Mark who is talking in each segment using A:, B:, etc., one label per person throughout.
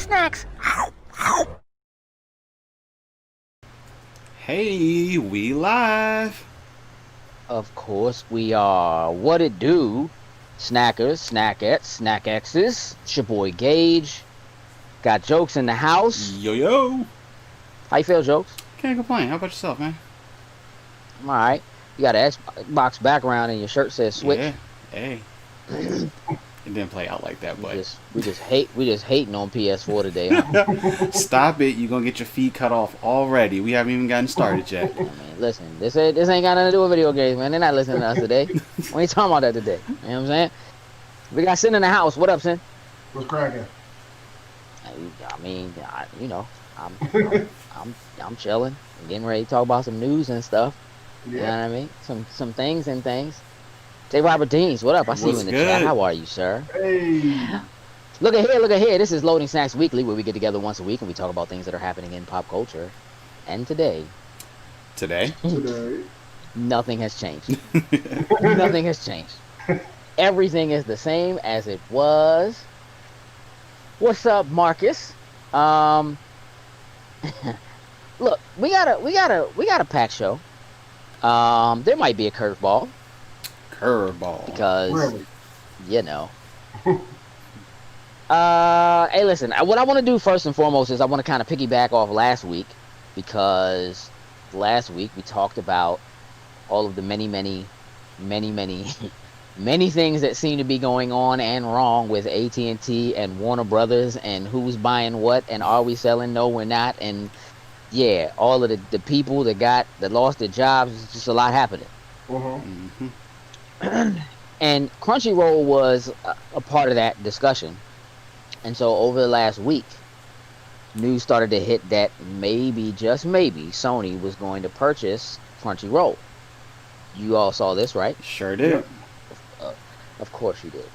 A: snacks.
B: Hey, we live.
C: Of course we are. What it do? Snackers, snackettes, snackexes. It's your boy Gage. Got jokes in the house.
B: Yo yo.
C: How you feel, jokes?
B: Can't complain. How about yourself, man?
C: I'm all right. You got an Xbox background and your shirt says Switch.
B: Yeah. Hey. It didn't play out like that, but
C: We just hating on PS4 today. Huh?
B: stop it. You're gonna get your feet cut off already. We haven't even gotten started yet.
C: I mean, listen, this ain't got nothing to do with video games, man. They're not listening to us today. We ain't talking about that today. You know what I'm saying? We got Sin in the house. What up, Sin?
D: What's cracking?
C: I mean, I'm chilling, getting ready to talk about some news and stuff. You know what I mean? Some things and things. J. Robert Deans, what up? I see you in the chat. How are you, sir?
D: Hey.
C: Look at here. This is Loading Snacks Weekly, where we get together once a week and we talk about things that are happening in pop culture. And today, nothing has changed. Nothing has changed. Everything is the same as it was. What's up, Marcus? Look, we got a packed show. There might be a curveball. Because,
D: Really?
C: you know. Hey, listen. What I want to do first and foremost is I want to kind of piggyback off last week, because last week we talked about all of the many things that seem to be going on and wrong with AT&T and Warner Brothers, and who's buying what, and are we selling? No, we're not. And yeah, all of the people that lost their jobs. It's just a lot happening.
D: Mm-hmm.
C: And Crunchyroll was a part of that discussion. And so over the last week, news started to hit that maybe, just maybe, Sony was going to purchase Crunchyroll. You all saw this, right?
B: Sure did.
C: Of course you did.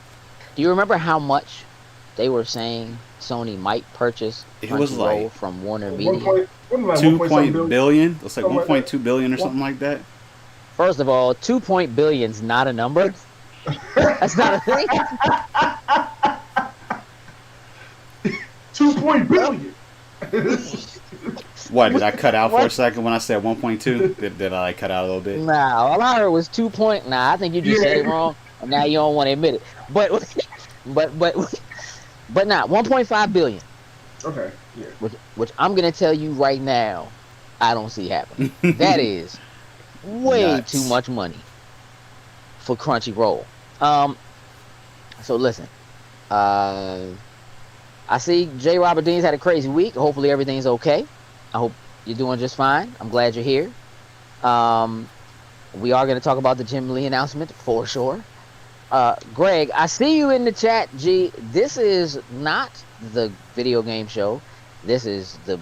C: Do you remember how much they were saying Sony might purchase Crunchyroll from Warner Media?
B: 2 billion. It's like 1.2 billion or something like that.
C: First of all, 2 billion's not a number. That's not a thing.
D: 2 billion.
B: What, did I cut out for a second when I said 1.2? Did I cut out a little bit?
C: Nah, all I heard was 2 point. Nah, I think you just said it wrong. And now you don't want to admit it. But nah, 1.5 billion.
D: Okay. Yeah.
C: Which I'm gonna tell you right now, I don't see happening. That is way
B: Nuts.
C: too much money for Crunchyroll. So listen, I see J. Robert Dean's had a crazy week. Hopefully everything's okay. I hope you're doing just fine. I'm glad you're here. We are going to talk about the Jim Lee announcement for sure. Greg, I see you in the chat. G, this is not the video game show. This is the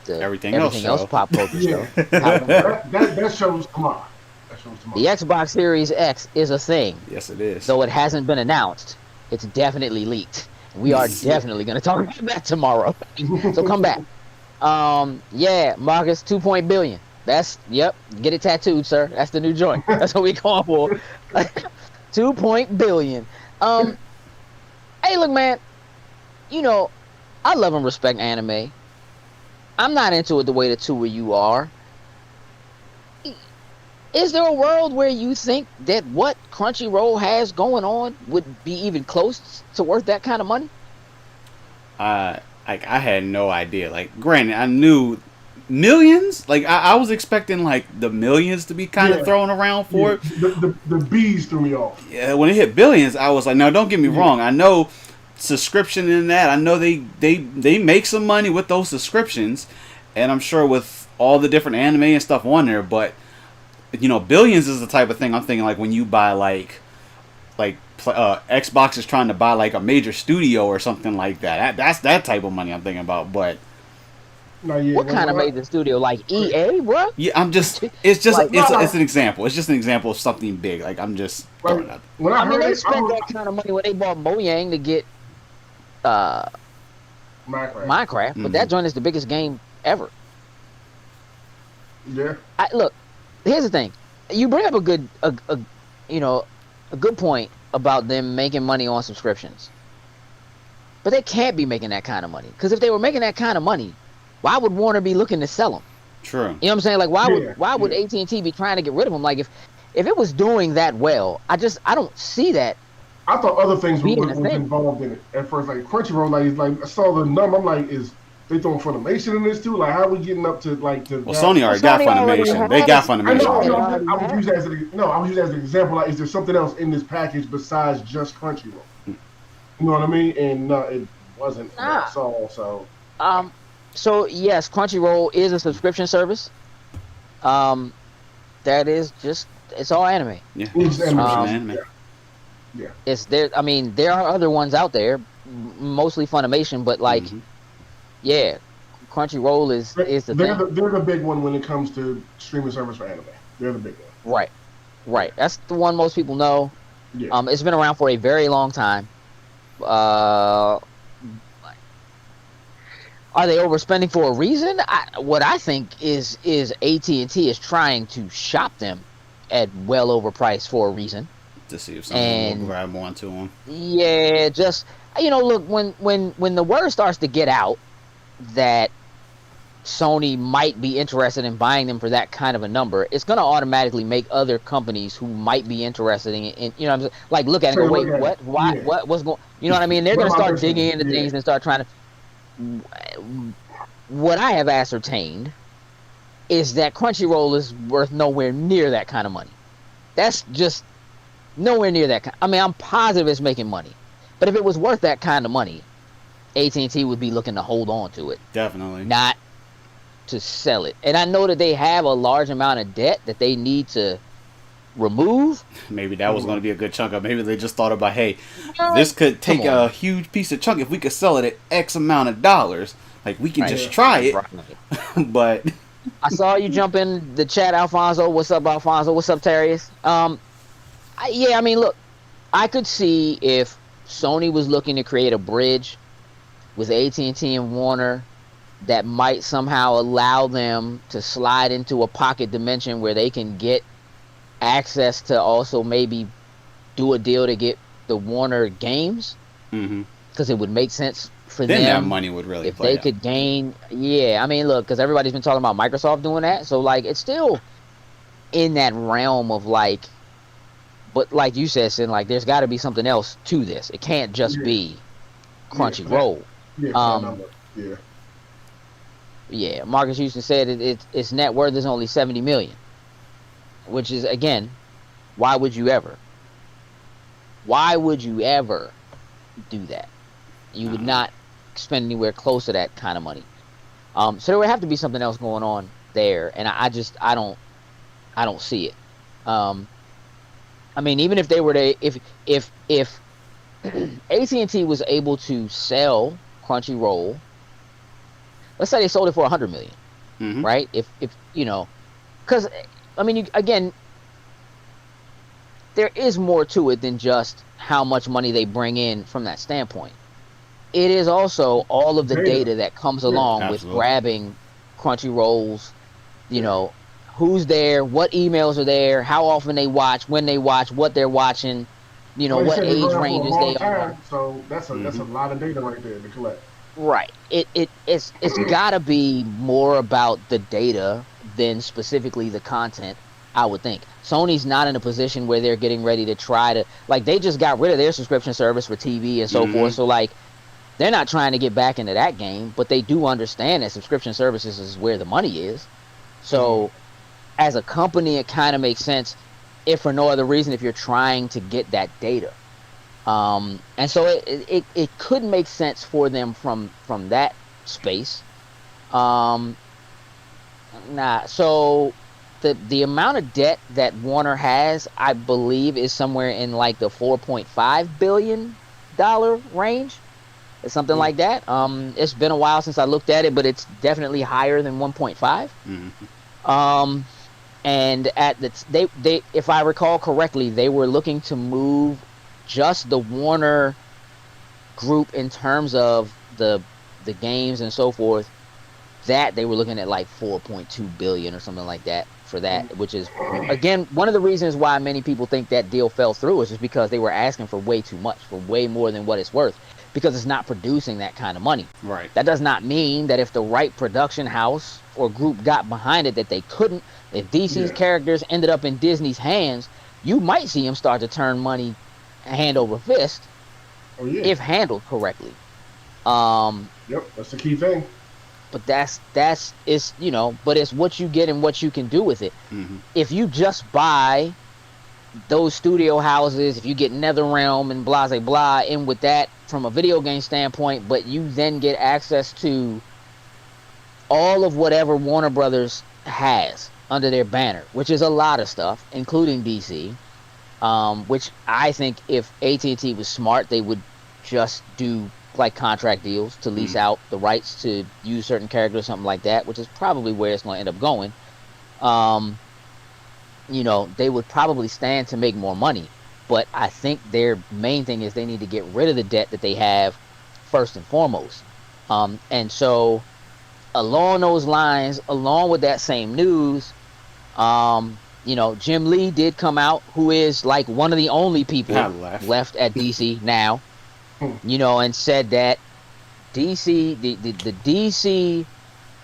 B: Everything
C: else pop culture show.
D: That shows tomorrow.
C: The Xbox Series X is a thing.
B: Yes, it is.
C: Though it hasn't been announced, it's definitely leaked. We are definitely going to talk about that tomorrow. So come back. Yeah, Marcus, 2 billion. That's, yep, get it tattooed, sir. That's the new joint. That's what we call for. 2 billion. Hey, look, man. You know, I love and respect anime. I'm not into it the way the two of you are. Is there a world where you think that what Crunchyroll has going on would be even close to worth that kind of money?
B: I had no idea. Like, granted, I knew millions. Like, I was expecting like the millions to be kind of thrown around for it.
D: The bees threw me off.
B: Yeah, when it hit billions, I was like, no, don't get me wrong. I know subscription in that. I know they make some money with those subscriptions, and I'm sure with all the different anime and stuff on there. But you know, billions is the type of thing I'm thinking like when you buy like Xbox is trying to buy like a major studio or something like that. That's that type of money I'm thinking about. But
C: what kind of major studio? Like EA, bro?
B: Yeah, I'm just. It's just.
C: Like,
B: it's an example. It's just an example of something big. Like I'm just throwing it out.
C: I mean, they spent that kind of money when they bought Mojang to get Minecraft, but that joint is the biggest game ever.
D: Yeah.
C: Look, here's the thing. You bring up a good point about them making money on subscriptions. But they can't be making that kind of money. Because if they were making that kind of money, why would Warner be looking to sell them?
B: True.
C: You know what I'm saying? Like, why would
D: yeah.
C: AT&T be trying to get rid of them? Like, if it was doing that well, I don't see that
D: I thought other things
C: being
D: was
C: a thing.
D: involved in it at first. Like Crunchyroll, like I saw the number. I'm like, is they throwing Funimation in this too? Like, how are we getting up to like to?
B: Well,
D: that?
B: Sony already got
C: Sony already
B: Funimation.
C: has
B: They got
C: it.
D: I know.
B: Funimation.
C: Yeah,
D: I was using as an example. Like, is there something else in this package besides just Crunchyroll? You know what I mean? And no, it wasn't.
C: Nah.
D: That's all. So.
C: So yes, Crunchyroll is a subscription service. That is just, it's all anime.
B: Yeah.
D: It's
B: anime.
D: Yeah.
C: It's there. I mean, there are other ones out there, mostly Funimation, but like, yeah, Crunchyroll is the
D: they're
C: thing.
D: they're the big one when it comes to streaming service for anime. They're the big one.
C: Right. That's the one most people know.
D: Yeah.
C: It's been around for a very long time. Are they overspending for a reason? What I think is AT&T is trying to shop them at well overpriced for a reason.
B: To see if someone will grab onto them.
C: Yeah, just, look, when the word starts to get out that Sony might be interested in buying them for that kind of a number, it's going to automatically make other companies who might be interested in what I'm saying, like, look at it and go, wait, what? Why?
D: Yeah.
C: What's going? You know what I mean? They're going to start digging into things and start trying to. What I have ascertained is that Crunchyroll is worth nowhere near that kind of money. That's just nowhere near that. I mean, I'm positive it's making money, but if it was worth that kind of money, AT&T would be looking to hold on to it.
B: Definitely.
C: Not to sell it. And I know that they have a large amount of debt that they need to remove.
B: Maybe that was going to be a good chunk of. Maybe they just thought about, hey, this could take a huge piece of chunk if we could sell it at X amount of dollars. Like, we can just try it. But
C: I saw you jump in the chat, Alfonso. What's up, Alfonso? What's up, Terrius? I mean, look, I could see if Sony was looking to create a bridge with AT&T and Warner that might somehow allow them to slide into a pocket dimension where they can get access to also maybe do a deal to get the Warner games, because it would make sense for them.
B: Then that money would really
C: if
B: play
C: they could gain. Yeah, I mean, look, because everybody's been talking about Microsoft doing that, so like it's still in that realm of like, but like you said, Sin, like there's got to be something else to this. It can't just be Crunchyroll. Yeah, Marcus Houston said its net worth is only $70 million. Which is, again, why would you ever? Why would you ever do that? You would not spend anywhere close to that kind of money. So there would have to be something else going on there, and I don't see it. I mean, even if they were to, if AT&T was able to sell Crunchyroll, let's say they sold it for $100 million, right? If because. I mean, again, there is more to it than just how much money they bring in from that standpoint. It is also all of the data that comes along with grabbing Crunchyroll's, who's there, what emails are there, how often they watch, when they watch, what they're watching, what age ranges they are.
D: So that's a lot of data right there to collect.
C: Right. It's got to be more about the data than specifically the content, I would think. Sony's not in a position where they're getting ready to try to, like, they just got rid of their subscription service for TV and so forth, so like they're not trying to get back into that game, but they do understand that subscription services is where the money is. So as a company, it kind of makes sense, if for no other reason, if you're trying to get that data. And so it could make sense for them from that space. So the amount of debt that Warner has, I believe, is somewhere in like the $4.5 billion range. It's something like that. It's been a while since I looked at it, but it's definitely higher than 1.5. And at they if I recall correctly, they were looking to move just the Warner group in terms of the games and so forth. That they were looking at like 4.2 billion or something like that for that, which is, again, one of the reasons why many people think that deal fell through is just because they were asking for way too much, for way more than what it's worth. because it's not producing that kind of money.
B: Right.
C: That does not mean that if the right production house or group got behind it that they couldn't. If DC's characters ended up in Disney's hands, you might see them start to turn money hand over fist if handled correctly.
D: Yep, that's the key thing.
C: But it's but it's what you get and what you can do with it.
B: Mm-hmm.
C: If you just buy those studio houses, if you get NetherRealm and blah blah blah in with that from a video game standpoint, but you then get access to all of whatever Warner Brothers has under their banner, which is a lot of stuff, including DC, which I think if AT&T was smart, they would just do like contract deals to lease out the rights to use certain characters or something like that, which is probably where it's going to end up going. They would probably stand to make more money, but I think their main thing is they need to get rid of the debt that they have first and foremost. And so along those lines, along with that same news, Jim Lee did come out, who is like one of the only people left at DC now, and said that DC, the DC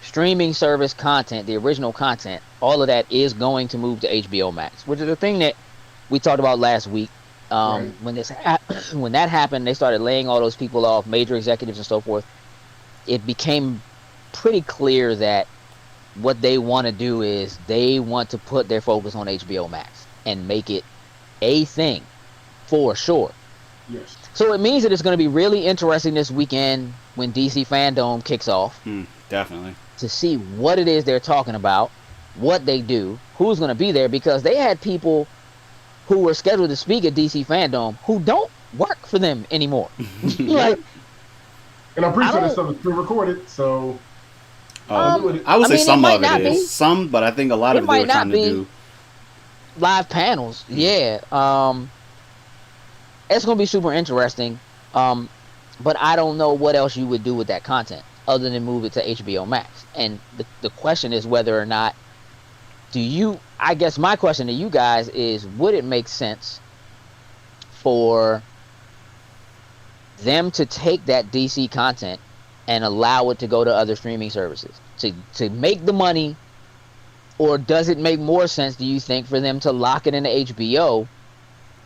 C: streaming service content, the original content, all of that is going to move to HBO Max, which is the thing that we talked about last week. When that happened, they started laying all those people off, major executives and so forth. It became pretty clear that what they want to do is they want to put their focus on HBO Max and make it a thing for sure.
D: Yes.
C: So it means that it's going to be really interesting this weekend when DC Fandom kicks off.
B: Definitely.
C: To see what it is they're talking about, what they do, who's going to be there, because they had people who were scheduled to speak at DC Fandom who don't work for them anymore.
D: And I'm pretty sure that stuff is pre-recorded, so
B: I would say some of it is. Some, but I think a lot of it they were trying to do
C: live panels. Yeah. It's going to be super interesting. But I don't know what else you would do with that content other than move it to HBO Max. And the question is whether or not I guess my question to you guys is, would it make sense for them to take that DC content and allow it to go to other streaming services to make the money, or does it make more sense, do you think, for them to lock it into HBO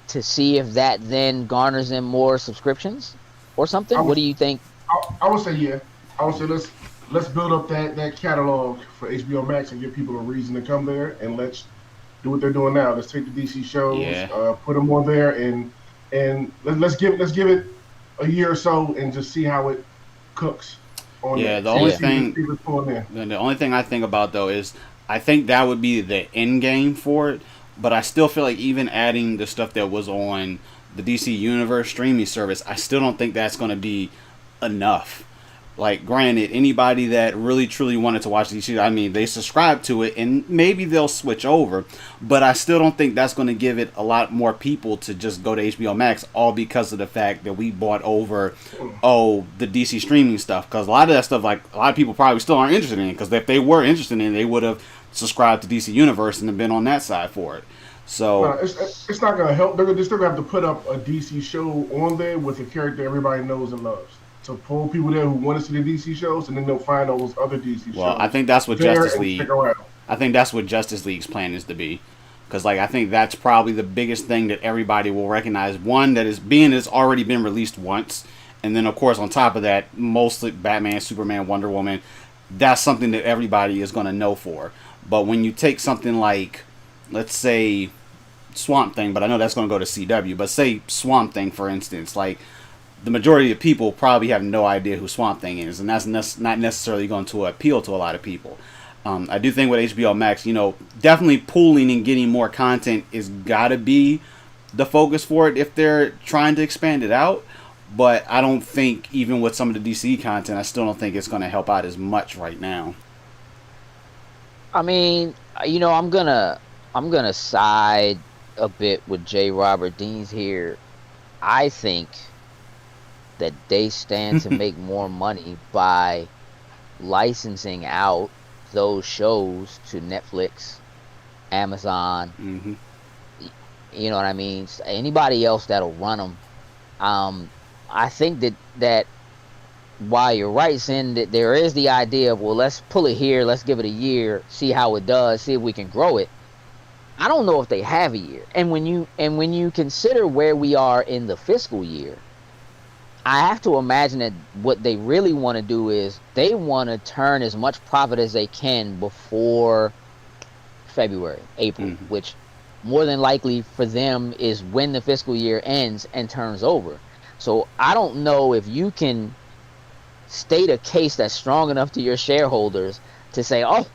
C: to see if that then garners them more subscriptions or something? What do you think?
D: I would say yeah. I would say let's build up that catalog for HBO Max and give people a reason to come there, and let's do what they're doing now. Let's take the DC shows, put them on there, and let's give it a year or so and just see how it cooks.
B: The only thing I think about though is I think that would be the end game for it, but I still feel like even adding the stuff that was on the DC Universe streaming service, I still don't think that's going to be enough. Like, granted, anybody that really truly wanted to watch DC, I mean, they subscribe to it and maybe they'll switch over, but I still don't think that's going to give it a lot more people to just go to HBO Max, all because of the fact that we bought over the DC streaming stuff, because a lot of that stuff, like, a lot of people probably still aren't interested in it, because if they were interested in it, they would have subscribed to DC Universe and have been on that side for it. So
D: it's not going to help. They're still going to have to put up a DC show on there with a character everybody knows and loves, to pull people there who want to see the DC shows, and then they'll find all those other DC shows.
B: Well, I think that's what Justice League. I think that's what Justice League's plan is to be, because I think that's probably the biggest thing that everybody will recognize. One, that it's already been released once, and then of course on top of that, mostly Batman, Superman, Wonder Woman. That's something that everybody is going to know for. But when you take something like, let's say, Swamp Thing, but I know that's going to go to CW. But say Swamp Thing, for instance, like, the majority of people probably have no idea who Swamp Thing is, and that's not necessarily going to appeal to a lot of people. I do think with HBO Max, definitely pooling and getting more content is got to be the focus for it if they're trying to expand it out. But I don't think, even with some of the DC content, I still don't think it's going to help out as much right now.
C: I mean, I'm gonna side a bit with J. Robert Deans here. I think that they stand to make more money by licensing out those shows to Netflix, Amazon. You know what I mean? Anybody else that'll run them. I think that while you're right, saying that there is the idea of, well, let's pull it here, let's give it a year, see how it does, see if we can grow it. I don't know if they have a year. And when you consider where we are in the fiscal year, I have to imagine that what they really want to do is they want to turn as much profit as they can before February, April, which more than likely for them is when the fiscal year ends and turns over. So I don't know if you can state a case that's strong enough to your shareholders to say, oh,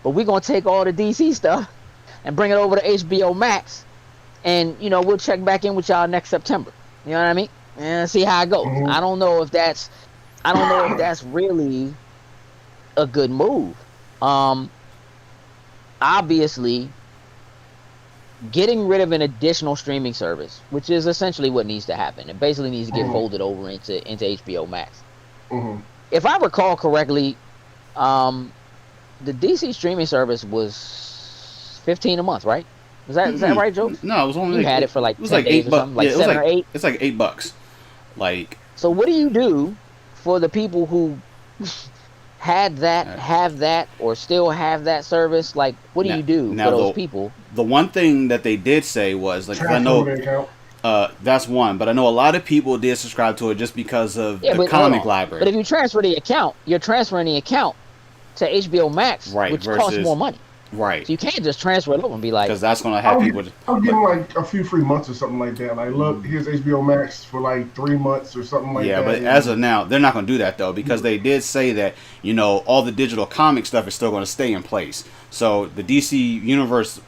C: but we're going to take all the DC stuff and bring it over to HBO Max, and we'll check back in with y'all next September. You know what I mean? And see how it goes. I don't know if that's really a good move. Obviously, getting rid of an additional streaming service, which is essentially what needs to happen. It basically needs to get folded over into HBO Max. If I recall correctly, the DC streaming service was $15 a month, right? Is that right, Joe?
B: No, it was only.
C: You had it for like 10 days or something, like 7 or 8.
B: It's like $8. Like.
C: So what do you do for the people who had that, have that, or still have that service? Like, what do you do for those people?
B: The one thing that they did say was, like, I know that's one, but I know a lot of people did subscribe to it just because of the comic library.
C: But if you transfer the account, you're transferring the account to HBO Max, which costs more money.
B: Right.
C: So you can't just transfer it over and be like,
B: because that's going to have people.
D: I'll give them like a few free months or something like that. Like, look, here's HBO Max for like 3 months or something like that.
B: Yeah, but as of now, they're not going to do that though, because they did say that all the digital comic stuff is still going to stay in place. So the DC Universe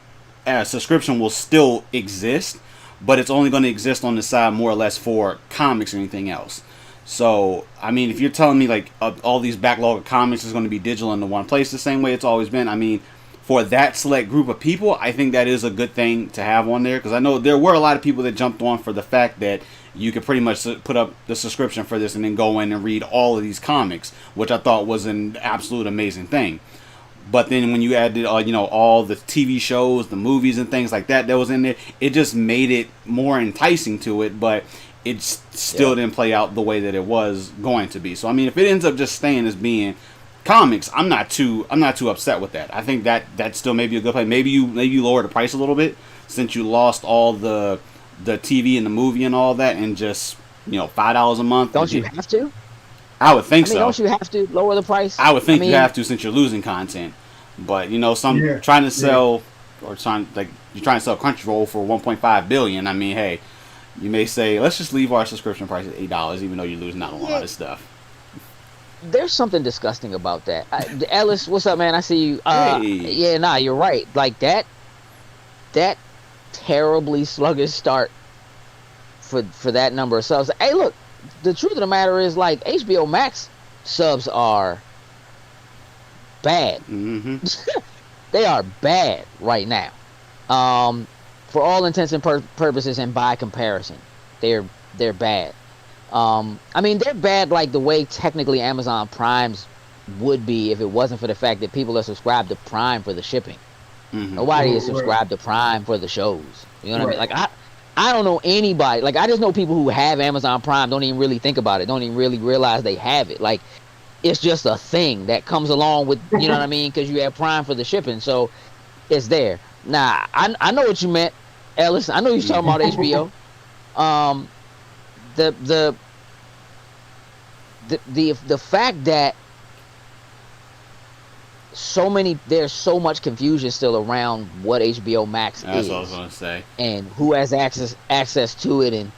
B: subscription will still exist, but it's only going to exist on the side more or less for comics or anything else. So, I mean, if you're telling me like all these backlog of comics is going to be digital into one place the same way it's always been, I mean, for that select group of people, I think that is a good thing to have on there, because I know there were a lot of people that jumped on for the fact that you could pretty much put up the subscription for this and then go in and read all of these comics, which I thought was an absolute amazing thing. But then when you added, all the TV shows, the movies and things like that was in there, it just made it more enticing to it, but it still didn't play out the way that it was going to be. So, I mean, if it ends up just staying as being comics, I'm not too upset with that. I think that still may be a good play. Maybe you lower the price a little bit since you lost all the TV and the movie and all that, and just $5 a month.
C: Don't you have to?
B: I would think so.
C: Don't you have to lower the price?
B: I would think you have to, since you're losing content. But trying to sell you're trying to sell Crunchyroll for $1.5 billion. I mean, hey, you may say, let's just leave our subscription price at $8, even though you're losing out on a lot of stuff.
C: There's something disgusting about that. Ellis, what's up, man? I see you.
B: Hey.
C: Yeah, nah, you're right. Like that terribly sluggish start for that number of subs. Hey, look, the truth of the matter is, like, HBO Max subs are bad. They are bad right now. For all intents and purposes, and by comparison, they're bad. I mean, they're bad like the way technically Amazon Prime's would be if it wasn't for the fact that people are subscribed to Prime for the shipping. Nobody is subscribed to Prime for the shows. You know what I mean? Like, I don't know anybody. Like, I just know people who have Amazon Prime, don't even really think about it, don't even really realize they have it. Like, it's just a thing that comes along with, you know what I mean, because you have Prime for the shipping, so it's there. Nah, I know what you meant, Ellis. I know you're talking about HBO. The fact that there's so much confusion still around what HBO Max is.
B: That's what I was gonna say.
C: And who has access to it, and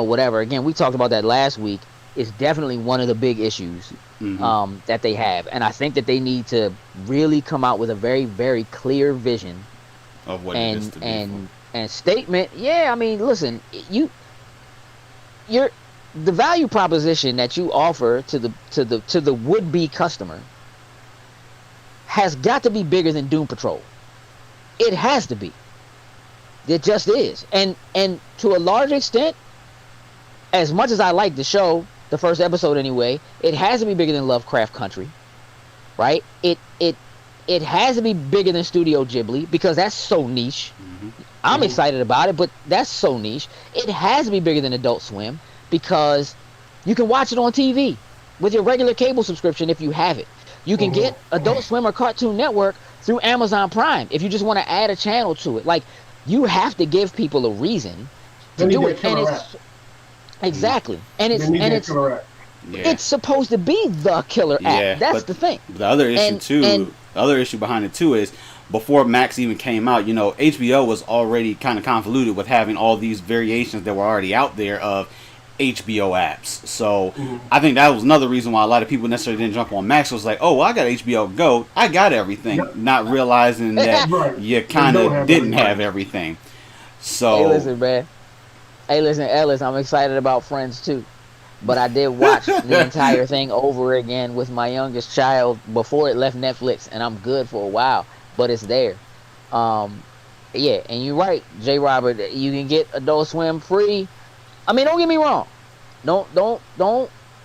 C: whatever. Again, we talked about that last week. It's definitely one of the big issues that they have, and I think that they need to really come out with a very, very clear vision
B: of what it is to be
C: and statement. Yeah, I mean, listen, you're the value proposition that you offer to the would-be customer has got to be bigger than Doom Patrol. It has to be. It just is. And to a large extent, as much as I like the show, the first episode anyway, it has to be bigger than Lovecraft Country, right? It has to be bigger than Studio Ghibli, because that's so niche. I'm excited about it, but that's so niche. It has to be bigger than Adult Swim, because You can watch it on TV with your regular cable subscription if you have it. You can get Adult Swim or Cartoon Network through Amazon Prime if you just want to add a channel to it. Like, you have to give people a reason to do it. And it's exactly. And it's supposed to be the killer app. That's the thing.
B: The other issue the other issue behind it too is before Max even came out, you know, HBO was already kind of convoluted with having all these variations that were already out there of HBO apps. So I think that was another reason why a lot of people necessarily didn't jump on Max. Was like, oh, well, I got HBO Go, I got everything, not realizing that you kind of didn't have everything. So
C: hey, listen, man. Hey, listen, Ellis, I'm excited about Friends too, but I did watch the entire thing over again with my youngest child before it left Netflix, and I'm good for a while, but it's there. Yeah, and you're right, J. Robert. You can get Adult Swim free. I mean, don't get me wrong.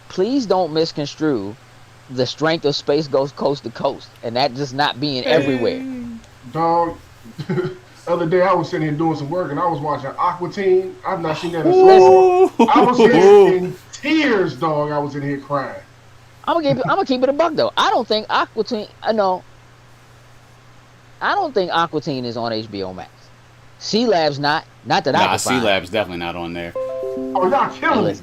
C: Please don't misconstrue the strength of Space Ghost Coast to Coast, and that just not being everywhere.
D: Dog, the other day I was sitting here doing some work, and I was watching Aqua Teen. I've not seen that in so long. I was in tears, dog. I was in here crying.
C: I'm gonna keep it a buck though. I don't think Aqua Teen. I don't think Aqua Teen is on HBO Max. C Lab's not that I can find.
B: C Lab's definitely not on there.
D: Oh, y'all killing me.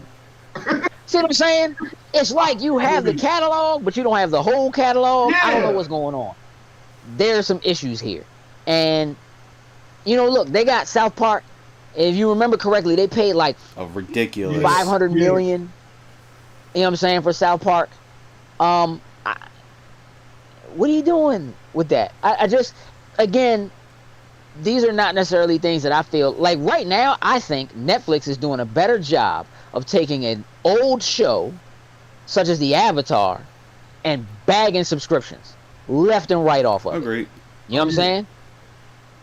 C: See what I'm saying? It's like you have the catalog, but you don't have the whole catalog. Yeah. I don't know what's going on. There's some issues here. And, you know, look, they got South Park. If you remember correctly, they paid like
B: a ridiculous
C: $500 million. You know what I'm saying, for South Park. What are you doing with that? I just, again, these are not necessarily things that I feel like right now. I think Netflix is doing a better job of taking an old show such as The Avatar and bagging subscriptions left and right off of it.
B: Agreed.
C: You know what I'm saying?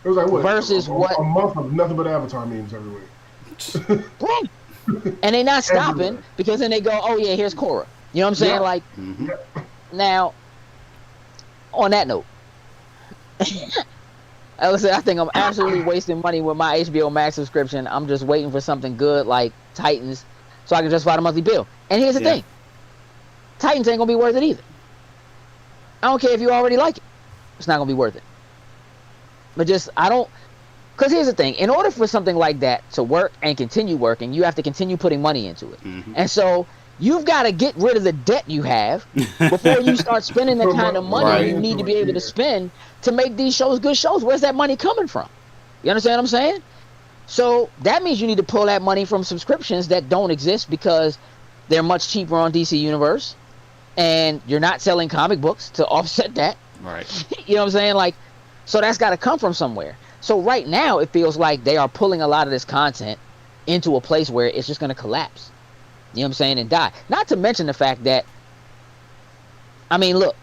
D: It was like what?
C: Versus
D: a month of nothing but Avatar memes everywhere.
C: And they not stopping because then they go, oh yeah, here's Korra. You know what I'm saying? Like, now, on that note, I think I'm absolutely wasting money with my HBO Max subscription. I'm just waiting for something good like Titans so I can justify the monthly bill. And here's the thing. Titans ain't going to be worth it either. I don't care if you already like it. It's not going to be worth it. But just, because here's the thing. In order for something like that to work and continue working, you have to continue putting money into it. And so you've got to get rid of the debt you have before you start spending the kind of money you need to be able to spend to make these shows good shows. Where's that money coming from? You understand what I'm saying? So that means you need to pull that money from subscriptions that don't exist because they're much cheaper on DC Universe, and you're not selling comic books to offset that.
B: Right.
C: You know what I'm saying? Like, so that's got to come from somewhere. So right now it feels like they are pulling a lot of this content into a place where it's just going to collapse. You know what I'm saying? And die. Not to mention the fact that, I mean, look,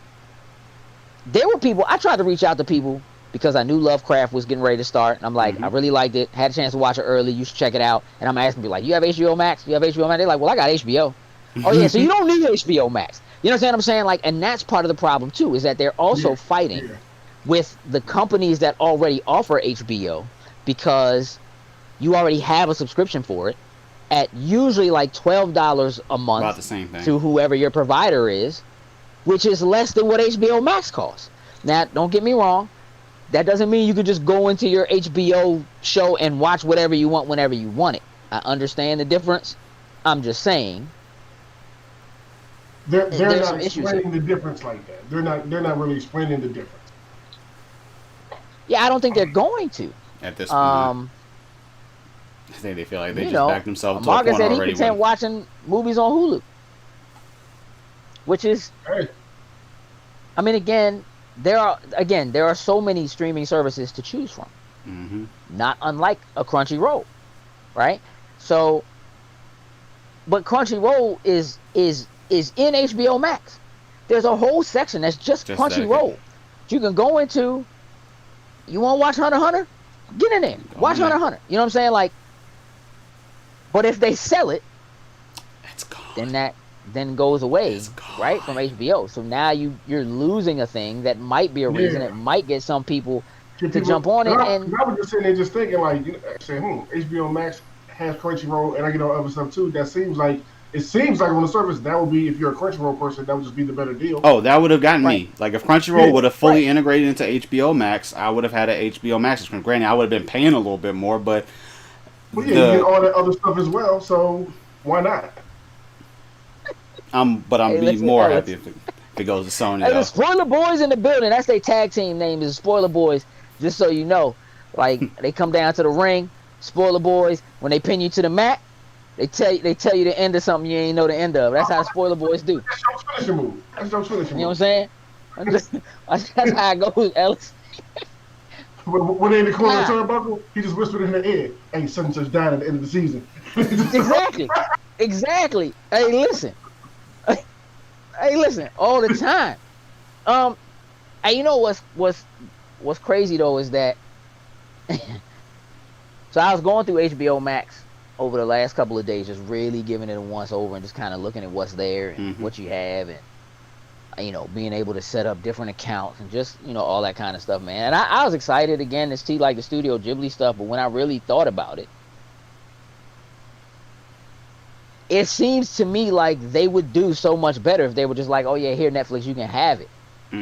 C: there were people, I tried to reach out to people because I knew Lovecraft was getting ready to start. And I'm like, I really liked it. Had a chance to watch it early. You should check it out. And I'm asking people like, you have HBO Max? You have HBO Max? They're like, well, I got HBO. Oh, yeah, so you don't need HBO Max. You know what I'm saying? Like, and that's part of the problem, too, is that they're also fighting with the companies that already offer HBO because you already have a subscription for it at usually like $12 a month.
B: About the same thing.
C: To whoever your provider is, which is less than what HBO Max costs. Now, don't get me wrong. That doesn't mean you can just go into your HBO show and watch whatever you want whenever you want it. I understand the difference. I'm just saying.
D: They're not explaining the difference like that. They're not really explaining the difference.
C: Yeah, I don't think they're going to.
B: At this point. I think they feel like they just backed themselves to a
C: Marcus
B: point
C: said
B: already.
C: He content watching movies on Hulu. Which is...
D: Hey.
C: I mean, again, there are so many streaming services to choose from. Not unlike a Crunchyroll, right? So, but Crunchyroll is in HBO Max. There's a whole section that's just Crunchyroll. You can go into. You want to watch Hunter x Hunter? Get in there. Watch Hunter x Hunter. You know what I'm saying? Like, but if they sell it,
B: it's gone.
C: Then that goes away, right, from HBO. So now you're losing a thing that might be a reason it might get some people to jump on it. And
D: I was just sitting there just thinking, like, saying, HBO Max has Crunchyroll, and I get all other stuff too. That seems like it seems like on the surface that would be, if you're a Crunchyroll person, that would just be the better deal.
B: Oh, that would have gotten
C: Right.
B: me. Like if Crunchyroll would have fully
C: Right.
B: integrated into HBO Max, I would have had an HBO Max subscription. Granted, I would have been paying a little bit more, but
D: But yeah, you get
B: the
D: all that other stuff as well, so why not?
B: I'm
C: Hey,
B: be
C: listen,
B: more
C: Ellis.
B: happy if it goes to Sony
C: Hey, the
B: though.
C: Spoiler Boys in the building. That's their tag team name, is Spoiler Boys. Just so you know, like they come down to the ring. Spoiler Boys. When they pin you to the mat, they tell you the end of something you ain't know the end of. That's how the Spoiler Boys do.
D: That's your finishing move. That's your finishing
C: You know
D: move.
C: what I'm saying? That's how it goes, Ellis.
D: When they in the corner of the
C: Nah.
D: turnbuckle, he just whispered in their ear, "Hey, such and such died at the end of the season."
C: Exactly. Hey, listen. Hey, listen. All the time. And you know what's crazy though is that. So I was going through HBO Max over the last couple of days, just really giving it a once over and just kind of looking at what's there and what you have, and being able to set up different accounts and just all that kind of stuff, man. And I was excited again to see like the Studio Ghibli stuff, but when I really thought about it, it seems to me like they would do so much better if they were just like, oh yeah, here Netflix, you can have it,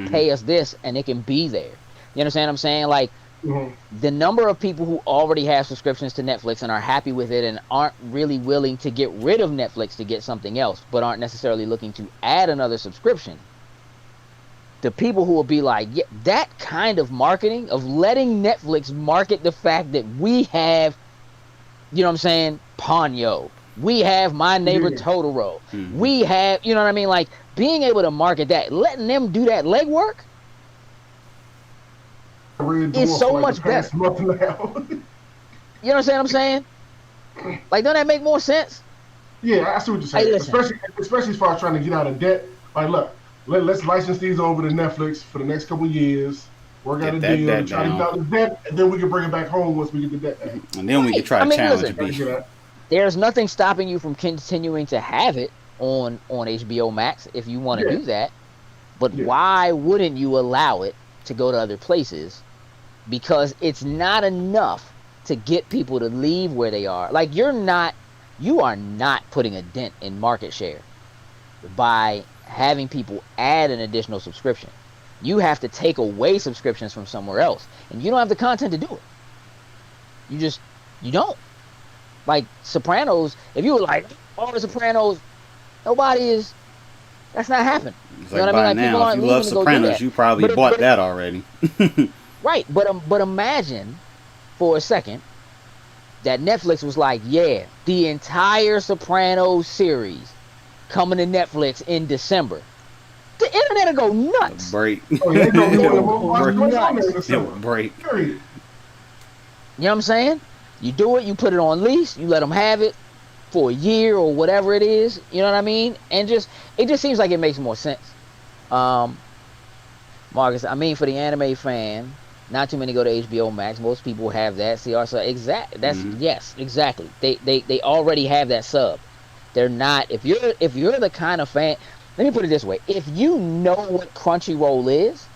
C: pay us this, and it can be there. You understand what I'm saying? Like the number of people who already have subscriptions to Netflix and are happy with it and aren't really willing to get rid of Netflix to get something else, but aren't necessarily looking to add another subscription. The people who will be like, yeah, that kind of marketing of letting Netflix market the fact that we have, you know what I'm saying, Ponyo, we have My Neighbor Totoro, we have, you know what I mean, like being able to market that, letting them do that legwork is so much better.
D: You know
C: what I'm saying? Like, don't that make more sense?
D: Yeah, I see what you're saying.
C: Hey,
D: especially as far as trying to get out of debt. Like, look, let's license these over to Netflix for the next couple of years. Work out a deal, try to get out of debt, and then we can bring it back home once we get the debt back.
B: And then we can try to challenge
C: listen, there's nothing stopping you from continuing to have it on HBO Max if you want to do that. But why wouldn't you allow it to go to other places? Because it's not enough to get people to leave where they are. Like you are not putting a dent in market share by having people add an additional subscription. You have to take away subscriptions from somewhere else, and you don't have the content to do it. You don't. Like Sopranos, if you were like, all the Sopranos, that's not happening.
B: It's like, you know what I mean? Like, now, if you love Sopranos, you probably bought that already.
C: Right, but imagine for a second that Netflix was like, yeah, the entire Sopranos series coming to Netflix in December. The internet will go nuts.
B: Break.
D: Oh, yeah,
B: break.
C: You know what I'm saying? You do it, you put it on lease, you let them have it for a year or whatever it is. You know what I mean? And it just seems like it makes more sense. Marcus, I mean, for the anime fan, not too many go to HBO Max. Most people have that. Yes, exactly. They already have that sub. They're not. If you're the kind of fan, let me put it this way: if you know what Crunchyroll is,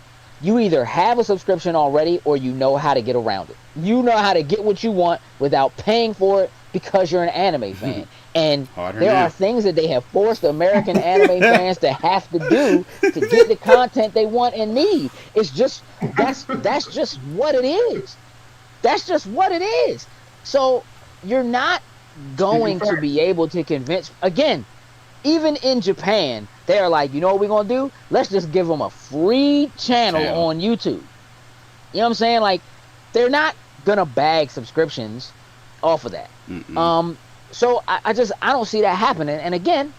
C: you either have a subscription already or you know how to get around it. You know how to get what you want without paying for it because you're an anime fan. And there are things that they have forced American anime fans to have to do to get the content they want and need. It's just that's just what it is. That's just what it is. So you're not going to be able to convince. Again, even in Japan, they're like, you know what we're gonna do? Let's just give them a free channel on YouTube. You know what I'm saying? Like, they're not gonna bag subscriptions off of that. So I don't see that happening. And again,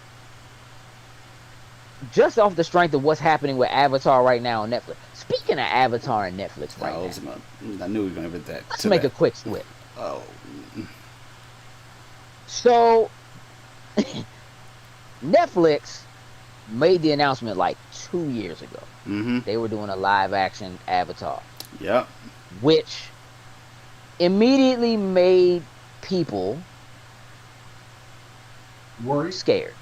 C: just off the strength of what's happening with Avatar right now on Netflix. Speaking of Avatar and Netflix right now,
B: I knew we were gonna hit that.
C: Let's make a quick switch.
B: Oh.
C: So Netflix made the announcement like 2 years ago. They were doing a live action Avatar.
B: Yep.
C: Which immediately made people
D: worried,
C: scared.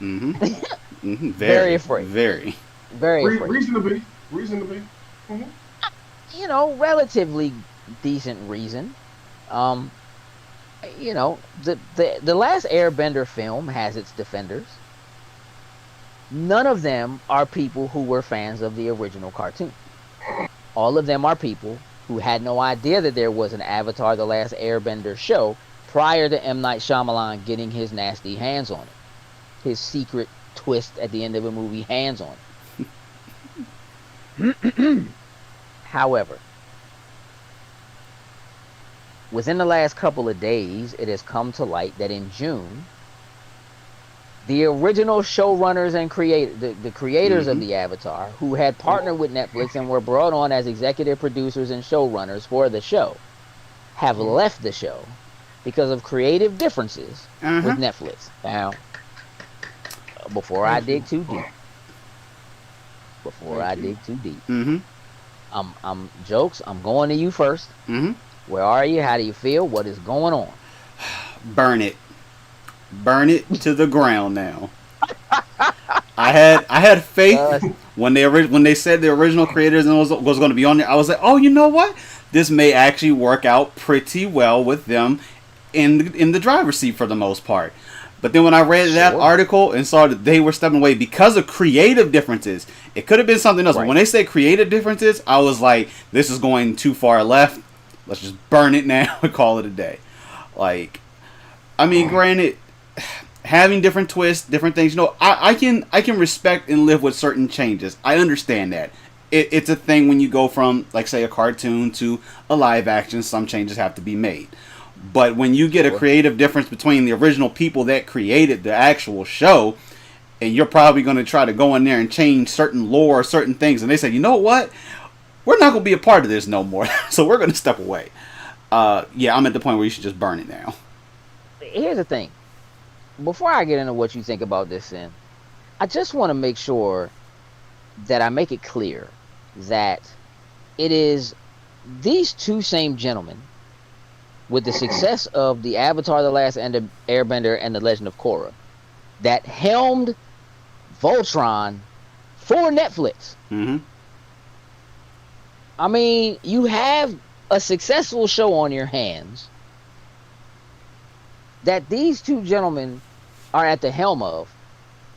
B: Very
C: afraid.
B: Very
C: afraid.
D: Reason to be.
C: Relatively decent reason. you know, the last Airbender film has its defenders. None of them are people who were fans of the original cartoon. All of them are people who had no idea that there was an Avatar: The Last Airbender show prior to M. Night Shyamalan getting his nasty hands on it. His secret twist at the end of a movie, hands on it. However, within the last couple of days, it has come to light that in June, the original showrunners and the creators of the Avatar, who had partnered with Netflix and were brought on as executive producers and showrunners for the show, have left the show because of creative differences with Netflix. Now, before I dig too deep, I'm jokes. I'm going to you first. Where are you? How do you feel? What is going on?
B: Burn it to the ground now. I had faith when they said the original creators and was going to be on there. I was like, oh, you know what? This may actually work out pretty well with them in the driver's seat for the most part. But then when I read that article and saw that they were stepping away because of creative differences, it could have been something else. Right. But when they say creative differences, I was like, this is going too far left. Let's just burn it now and call it a day. Like, I mean, granted, having different twists, different things, I can respect and live with certain changes. I understand that. It's a thing when you go from, like, say, a cartoon to a live action. Some changes have to be made. But when you get a creative difference between the original people that created the actual show, and you're probably going to try to go in there and change certain lore or certain things, and they say, you know what? We're not going to be a part of this no more, so we're going to step away. Yeah, I'm at the point where you should just burn it now.
C: Here's the thing. Before I get into what you think about this, Sin, I just want to make sure that I make it clear that it is these two same gentlemen, with the success of the Avatar: The Last Airbender and The Legend of Korra, that helmed Voltron for Netflix. I mean, you have a successful show on your hands that these two gentlemen are at the helm of,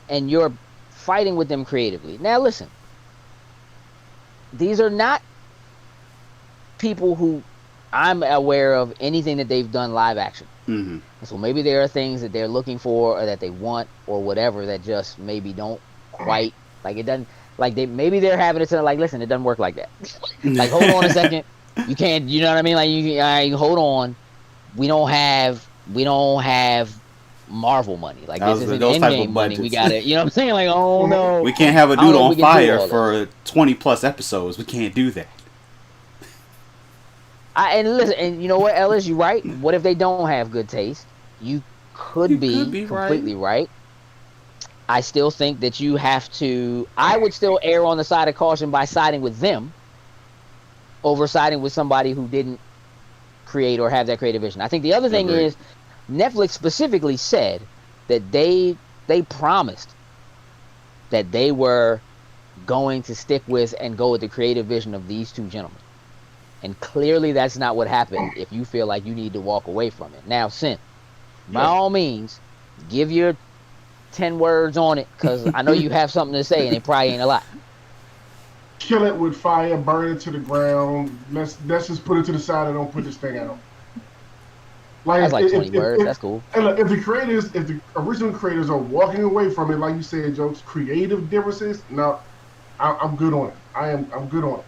C: and you're fighting with them creatively. Now, listen, these are not people who I'm aware of anything that they've done live action. So maybe there are things that they're looking for or that they want or whatever that just maybe don't quite, like, it doesn't, like, maybe they're having it to, like, listen, it doesn't work like that. Like, hold on a second. You can't, you know what I mean? Like, you hold on. We don't have Marvel money. Like, this isn't Endgame money. We got it. You know what I'm saying? Like, oh no.
B: We can't have a dude on fire for 20 plus episodes. We can't do that.
C: And listen, and you know what, Ellis, you're right. What if they don't have good taste? You could be completely right. I still think that you have to. I would still err on the side of caution by siding with them over siding with somebody who didn't create or have that creative vision. I think the other thing is Netflix specifically said that they promised that they were going to stick with and go with the creative vision of these two gentlemen. And clearly that's not what happened if you feel like you need to walk away from it. Now, Sin, by all means, give your 10 words on it, because I know you have something to say and it probably ain't a lot.
D: Kill it with fire, burn it to the ground. Let's just put it to the side and don't put this thing out.
C: That's like 20 words. That's cool.
D: And look, if the original creators are walking away from it, like you said, jokes, creative differences, now I'm good on it. I'm good on it.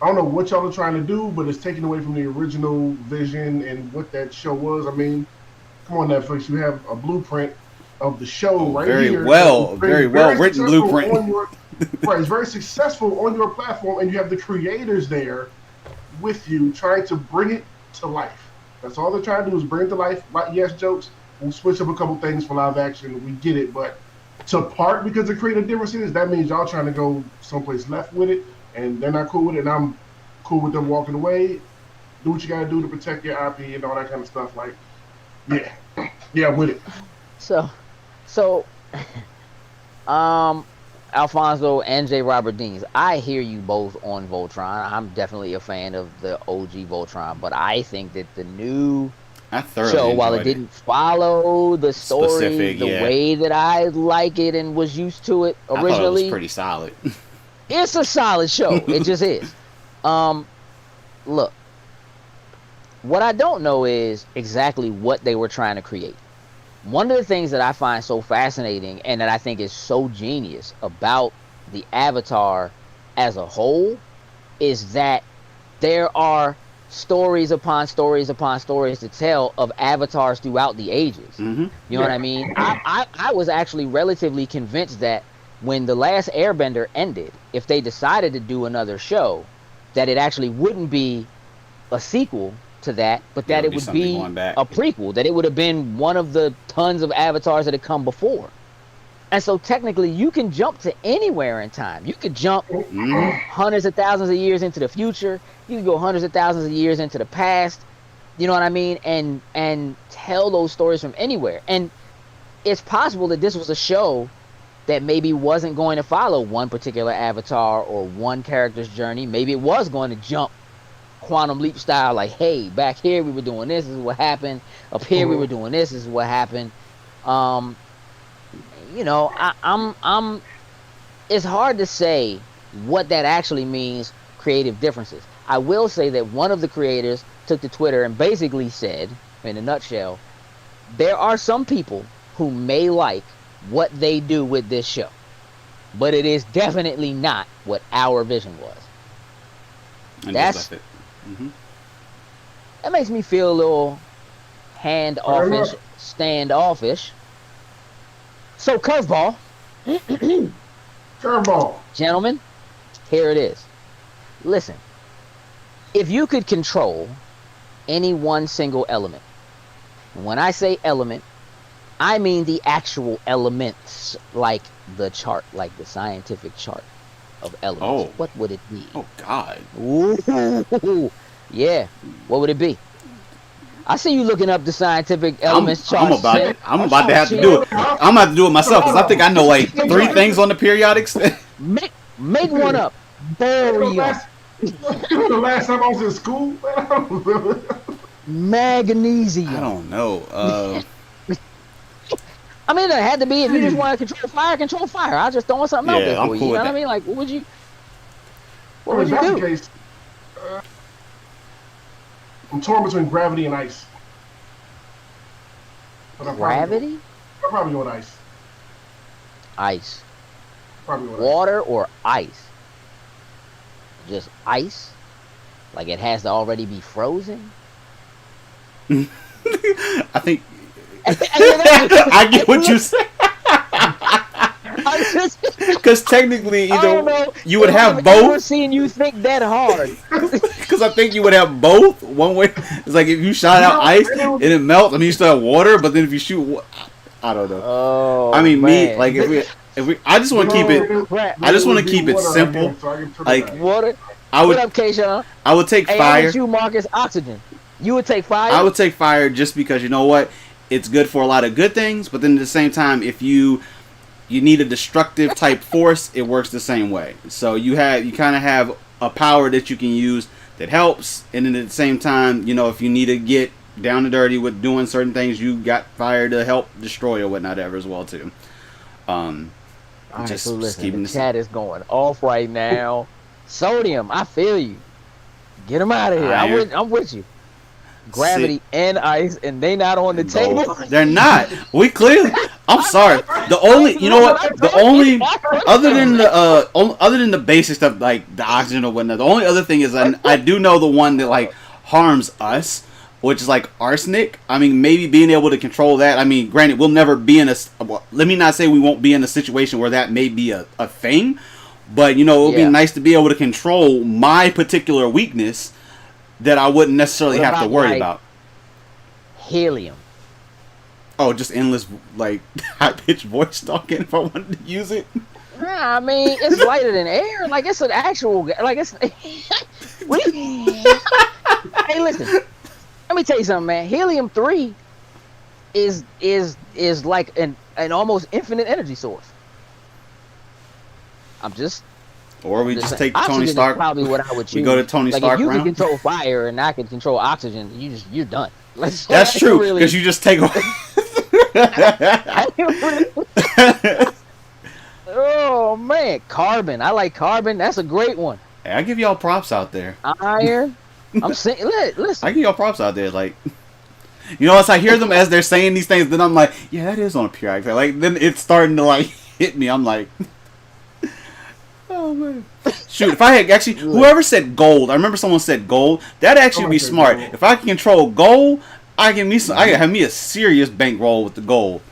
D: I don't know what y'all are trying to do, but it's taken away from the original vision and what that show was. I mean, come on, Netflix, you have a blueprint of the show
B: very
D: here.
B: Very well written blueprint.
D: Right, it's very successful on your platform, and you have the creators there with you trying to bring it to life. That's all they're trying to do is bring it to life. Yes, jokes, we'll switch up a couple things for live action. We get it, but to part because of creative differences, that means y'all trying to go someplace left with it. And they're not cool with it, and I'm cool with them walking away. Do what you gotta do to protect your IP and all that kind of stuff. Like, yeah, with it.
C: So, Alfonso and J. Robert Deans, I hear you both on Voltron. I'm definitely a fan of the OG Voltron, but I think that the new show, while it didn't follow the story the way that I like it and was used to it originally. I thought it was
B: pretty solid.
C: It's a solid show. It just is. Look, what I don't know is exactly what they were trying to create. One of the things that I find so fascinating and that I think is so genius about the Avatar as a whole is that there are stories upon stories upon stories to tell of avatars throughout the ages.
B: Mm-hmm.
C: You know what I mean? I was actually relatively convinced that when The Last Airbender ended, if they decided to do another show, that it actually wouldn't be a sequel to that, but that it would be a prequel, that it would have been one of the tons of avatars that had come before. And so technically you can jump to anywhere in time. You could jump hundreds of thousands of years into the future. You can go hundreds of thousands of years into the past. You know what I mean? And tell those stories from anywhere. And it's possible that this was a show that maybe wasn't going to follow one particular avatar or one character's journey. Maybe it was going to jump quantum leap style, like, hey, back here we were doing this is what happened. Up here we were doing this is what happened. You know, I'm it's hard to say what that actually means, creative differences. I will say that one of the creators took to Twitter and basically said, in a nutshell, there are some people who may like what they do with this show, but it is definitely not what our vision was.
B: And that's it.
C: That makes me feel a little standoffish. So, curveball.
D: Curveball.
C: Gentlemen, here it is. Listen, if you could control any one single element, and when I say element, I mean the actual elements, like the chart, like the scientific chart of elements. What would it be?
B: Oh, God.
C: Ooh, yeah. What would it be? I see you looking up the scientific elements chart.
B: I'm about to have to do it. I'm about to do it myself because I think I know like 3 things on the periodics.
C: Make one up. Barium.
D: The last time I was in school,
C: magnesium.
B: I don't know.
C: I mean, it had to be if you just want to control fire. I was just throwing something out there for you. You know what I mean? Like, what would you do?
D: Case, I'm torn between gravity and ice.
C: Gravity?
D: I'm probably going ice.
C: Ice.
D: Probably going
C: water or ice? Just ice? Like it has to already be frozen?
B: I think I get what you say. Because technically, you would have both. I've never
C: seen you think that hard.
B: Because I think you would have both. One way, it's like if you shot out ice and it melts. I mean, you still have water, but then if you shoot, I don't know.
C: Oh,
B: I mean,
C: man.
B: me, like if we, I just want to keep it. I just want to keep it simple. Like
C: water.
B: What
C: up, Keisha?
B: I would take fire.
C: You, Marcus, oxygen. You would take fire.
B: I would take fire just because you know what, it's good for a lot of good things. But then at the same time, if you need a destructive type force, it works the same way. So you kind of have a power that you can use that helps, and then at the same time, if you need to get down and dirty with doing certain things, you got fire to help destroy or whatnot ever as well too.
C: So listen, the chat is going off right now. Sodium, I feel you. Get them out of here. I'm with you. Gravity and ice, and they not on the table.
B: They're not. We clearly. I'm sorry. The only, other than the basic stuff like the oxygen or whatnot, the only other thing is I do know the one that like harms us, which is like arsenic. I mean, maybe being able to control that. I mean, granted, we'll never be in let me not say we won't be in a situation where that may be a thing, but it would be nice to be able to control my particular weakness that I wouldn't necessarily have to worry about.
C: Helium.
B: Oh, just endless, like, high-pitched voice talking if I wanted to use it?
C: Nah, I mean, it's lighter than air. Like, it's an actual... Like, it's... Hey, listen. Let me tell you something, man. Helium-3 is like an almost infinite energy source. I'm just...
B: Or we just take Tony Stark.
C: Probably what I would choose.
B: We go to Tony Stark.
C: If you can control fire and I can control oxygen, you're done.
B: That's true, because you just take away.
C: Oh man, Carbon. I like Carbon. That's a great one.
B: Hey, I give y'all props out there.
C: Iron. I'm saying, listen.
B: I give y'all props out there, like. You know, as I hear them as they're saying these things, then I'm like, yeah, that is on a pure act. Like, then it's starting to like hit me. I'm like, oh man. Shoot, if I had actually, whoever said gold, I remember someone said gold. That'd actually be smart. Gold. If I can control gold, I can have me a serious bankroll with the gold.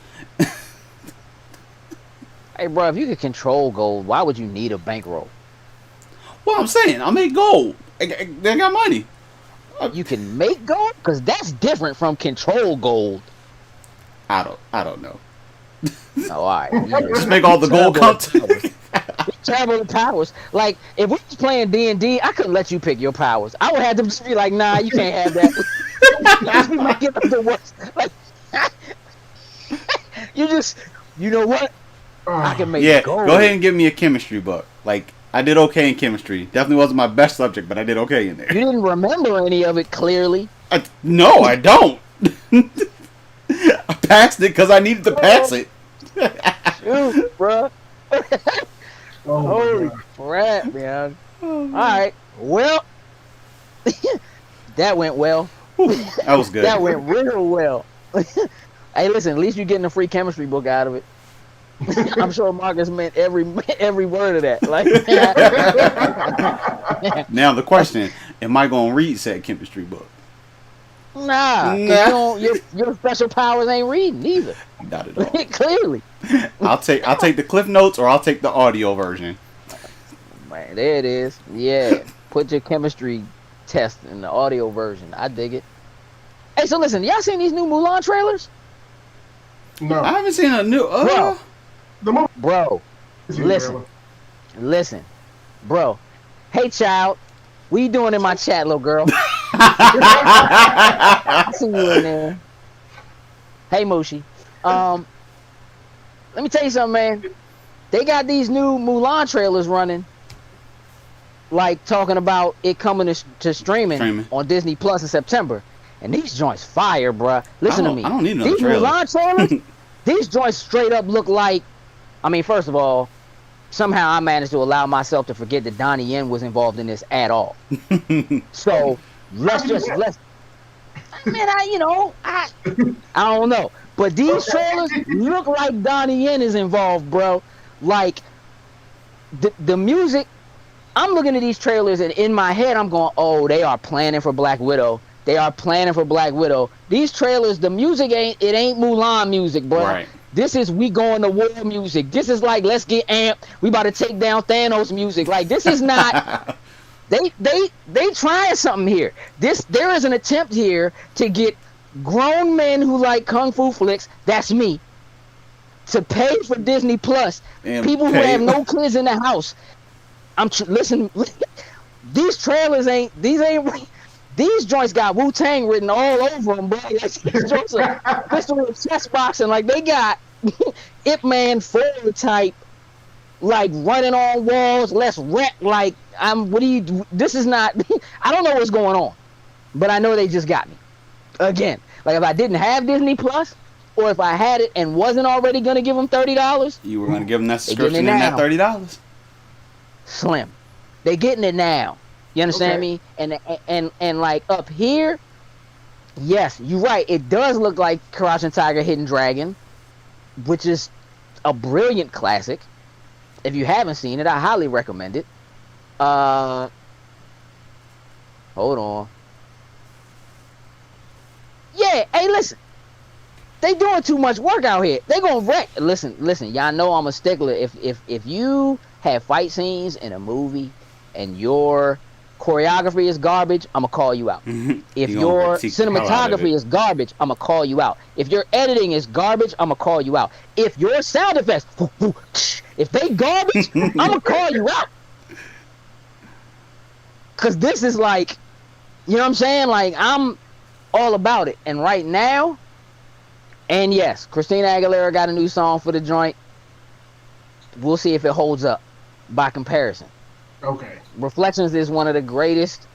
C: Hey, bro, if you could control gold, why would you need a bankroll?
B: Well, I'm saying, I make gold. I got money.
C: You can make gold? Because that's different from control gold.
B: I don't know.
C: Oh, all right.
B: Just make all the gold come to
C: Terrible the powers. Like, if we was playing D&D, I couldn't let you pick your powers. I would have to just be like, nah, you can't have that. You might get the worst. Like, you know what? I can make gold.
B: Go ahead and give me a chemistry book. Like, I did okay in chemistry. Definitely wasn't my best subject, but I did okay in there.
C: You didn't remember any of it clearly.
B: No, I don't. I passed it because I needed to pass it.
C: Shoot, bro. Holy crap, man. All right. Well, that went well.
B: That was good.
C: That went real well. Hey, listen, at least you're getting a free chemistry book out of it. I'm sure Marcus meant every word of that. Like,
B: now the question: am I gonna read said chemistry book?
C: Nah. Your special powers ain't reading either.
B: Not at all.
C: Clearly.
B: I'll take the Cliff Notes or I'll take the audio version.
C: Man, there it is. Yeah, put your chemistry test in the audio version. I dig it. Hey, so listen, y'all seen these new Mulan trailers?
D: No,
B: I haven't seen a new.
C: Bro, listen, bro. Hey, child, what you doing in my chat, little girl? I see you in there. Hey, Mooshi. Let me tell you something, man. They got these new Mulan trailers running, like talking about it coming to streaming on Disney Plus in September. And these joints fire, bruh. Listen to me.
B: I don't need another
C: these
B: trailer.
C: Mulan trailers, these joints straight up look like. I mean, first of all, somehow I managed to allow myself to forget that Donnie Yen was involved in this at all. So let's. I mean, I don't know, but these trailers look like Donnie Yen is involved, bro. Like the music. I'm looking at these trailers and in my head I'm going, oh, they are planning for Black Widow. They are planning for Black Widow. These trailers, the music ain't Mulan music, bro. Right. This is we going to war music. This is like let's get amped. We about to take down Thanos music. Like this is not. they trying something here. There is an attempt here to get grown men who like kung fu flicks. That's me. To pay for Disney Plus. People who have no kids in the house. Listen. These trailers ain't. These joints got Wu-Tang written all over them, bro. Like, these joints are history of chess boxing. Like, they got Ip Man 4 type, like, running on walls. Let's wreck. Like, this is not, I don't know what's going on. But I know they just got me. Again, like, if I didn't have Disney Plus, or if I had it and wasn't already going to give them $30.
B: You were going to give them that subscription and that $30.
C: Slim. They getting it now. You understand me? And like up here, yes, you're right. It does look like Crouching Tiger, Hidden Dragon, which is a brilliant classic. If you haven't seen it, I highly recommend it. Hold on. Yeah, hey, listen. They doing too much work out here. They gonna wreck. Listen. Y'all know I'm a stickler. If you have fight scenes in a movie and your choreography is garbage, I'm gonna call you out. If your cinematography is garbage, I'm gonna call you out. If your editing is garbage, I'm gonna call you out. If your sound effects, if they garbage, I'm gonna call you out. Cause this is like, you know what I'm saying? Like, I'm all about it. And right now, and yes, Christina Aguilera got a new song for the joint. We'll see if it holds up by comparison.
D: Okay.
C: Reflections is one of the greatest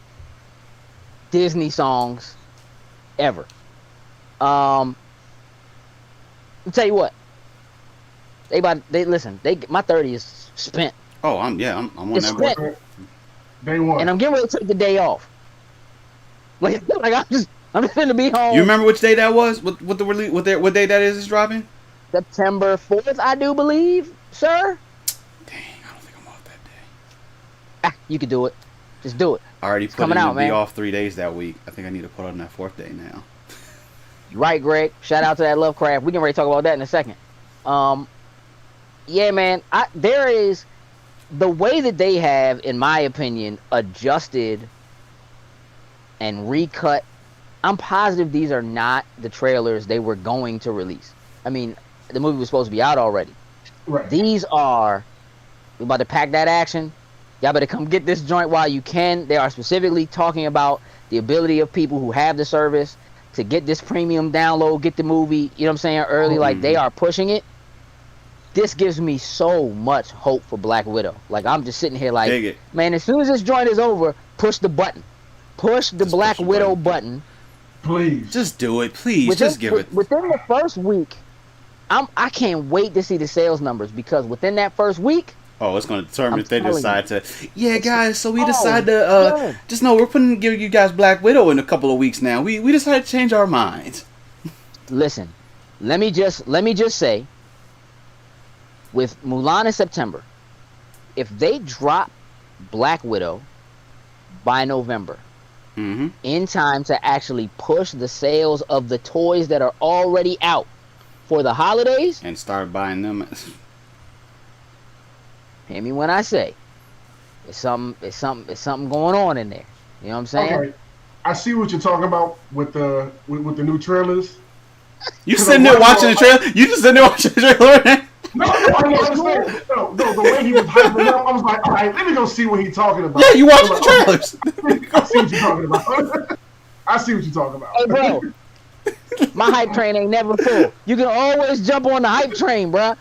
C: Disney songs ever. I'll tell you what. My 30 is spent.
B: Oh, I'm on
C: It's
B: that.
C: spent.
D: Day one.
C: And I'm getting ready to take the day off. Like I'm just gonna be home.
B: You remember which day that was? What the release? What day that is dropping?
C: September 4th, I do believe, sir.
B: Dang, I don't think I'm off that day.
C: You could do it. Just do it.
B: I already
C: It's
B: put in
C: coming out,
B: to be
C: man.
B: off 3 days that week. I think I need to put on that 4th day now.
C: Right, Greg. Shout out to that Lovecraft. We can ready to talk about that in a second. Yeah, man. There is the way that they have, in my opinion, adjusted and recut. I'm positive these are not the trailers they were going to release. I mean, the movie was supposed to be out already.
D: Right.
C: These are, we about to pack that action. Y'all better come get this joint while you can. They are specifically talking about the ability of people who have the service to get this premium download, get the movie, you know what I'm saying, early.
B: Mm-hmm.
C: Like, they are pushing it. This gives me so much hope for Black Widow. Like, I'm just sitting here like,
B: Dig it.
C: man, as soon as this joint is over, push the button. Push the Black
B: push the
C: Widow button.
D: Please.
B: Just do it, please. Just give it.
C: Within the first week, I can't wait to see the sales numbers, because within that first week,
B: Oh, it's going to determine
C: I'm
B: if they
C: telling
B: decide to. Yeah, guys. So we
C: Oh,
B: decide to.
C: yeah.
B: Just know we're give you guys Black Widow in a couple of weeks now. We decided to change our minds.
C: listen, let me just say, with Mulan in September, if they drop Black Widow by November,
B: Mm-hmm.
C: in time to actually push the sales of the toys that are already out for the holidays,
B: And start buying them.
C: hear me when I say, it's something going on in there. You know what I'm saying?
D: Okay. I see what you're talking about with the new trailers.
B: You sitting there watching the trailer? You just sitting there watching the trailer?
D: No, I understand. No, the way he was hyping up, I was like, all right, let me go see what he's talking about.
B: Yeah, you watching
D: I'm
B: the trailers.
D: I see what you're talking about. I see what you're talking about.
C: Hey, bro, my hype train ain't never full. You can always jump on the hype train, bro.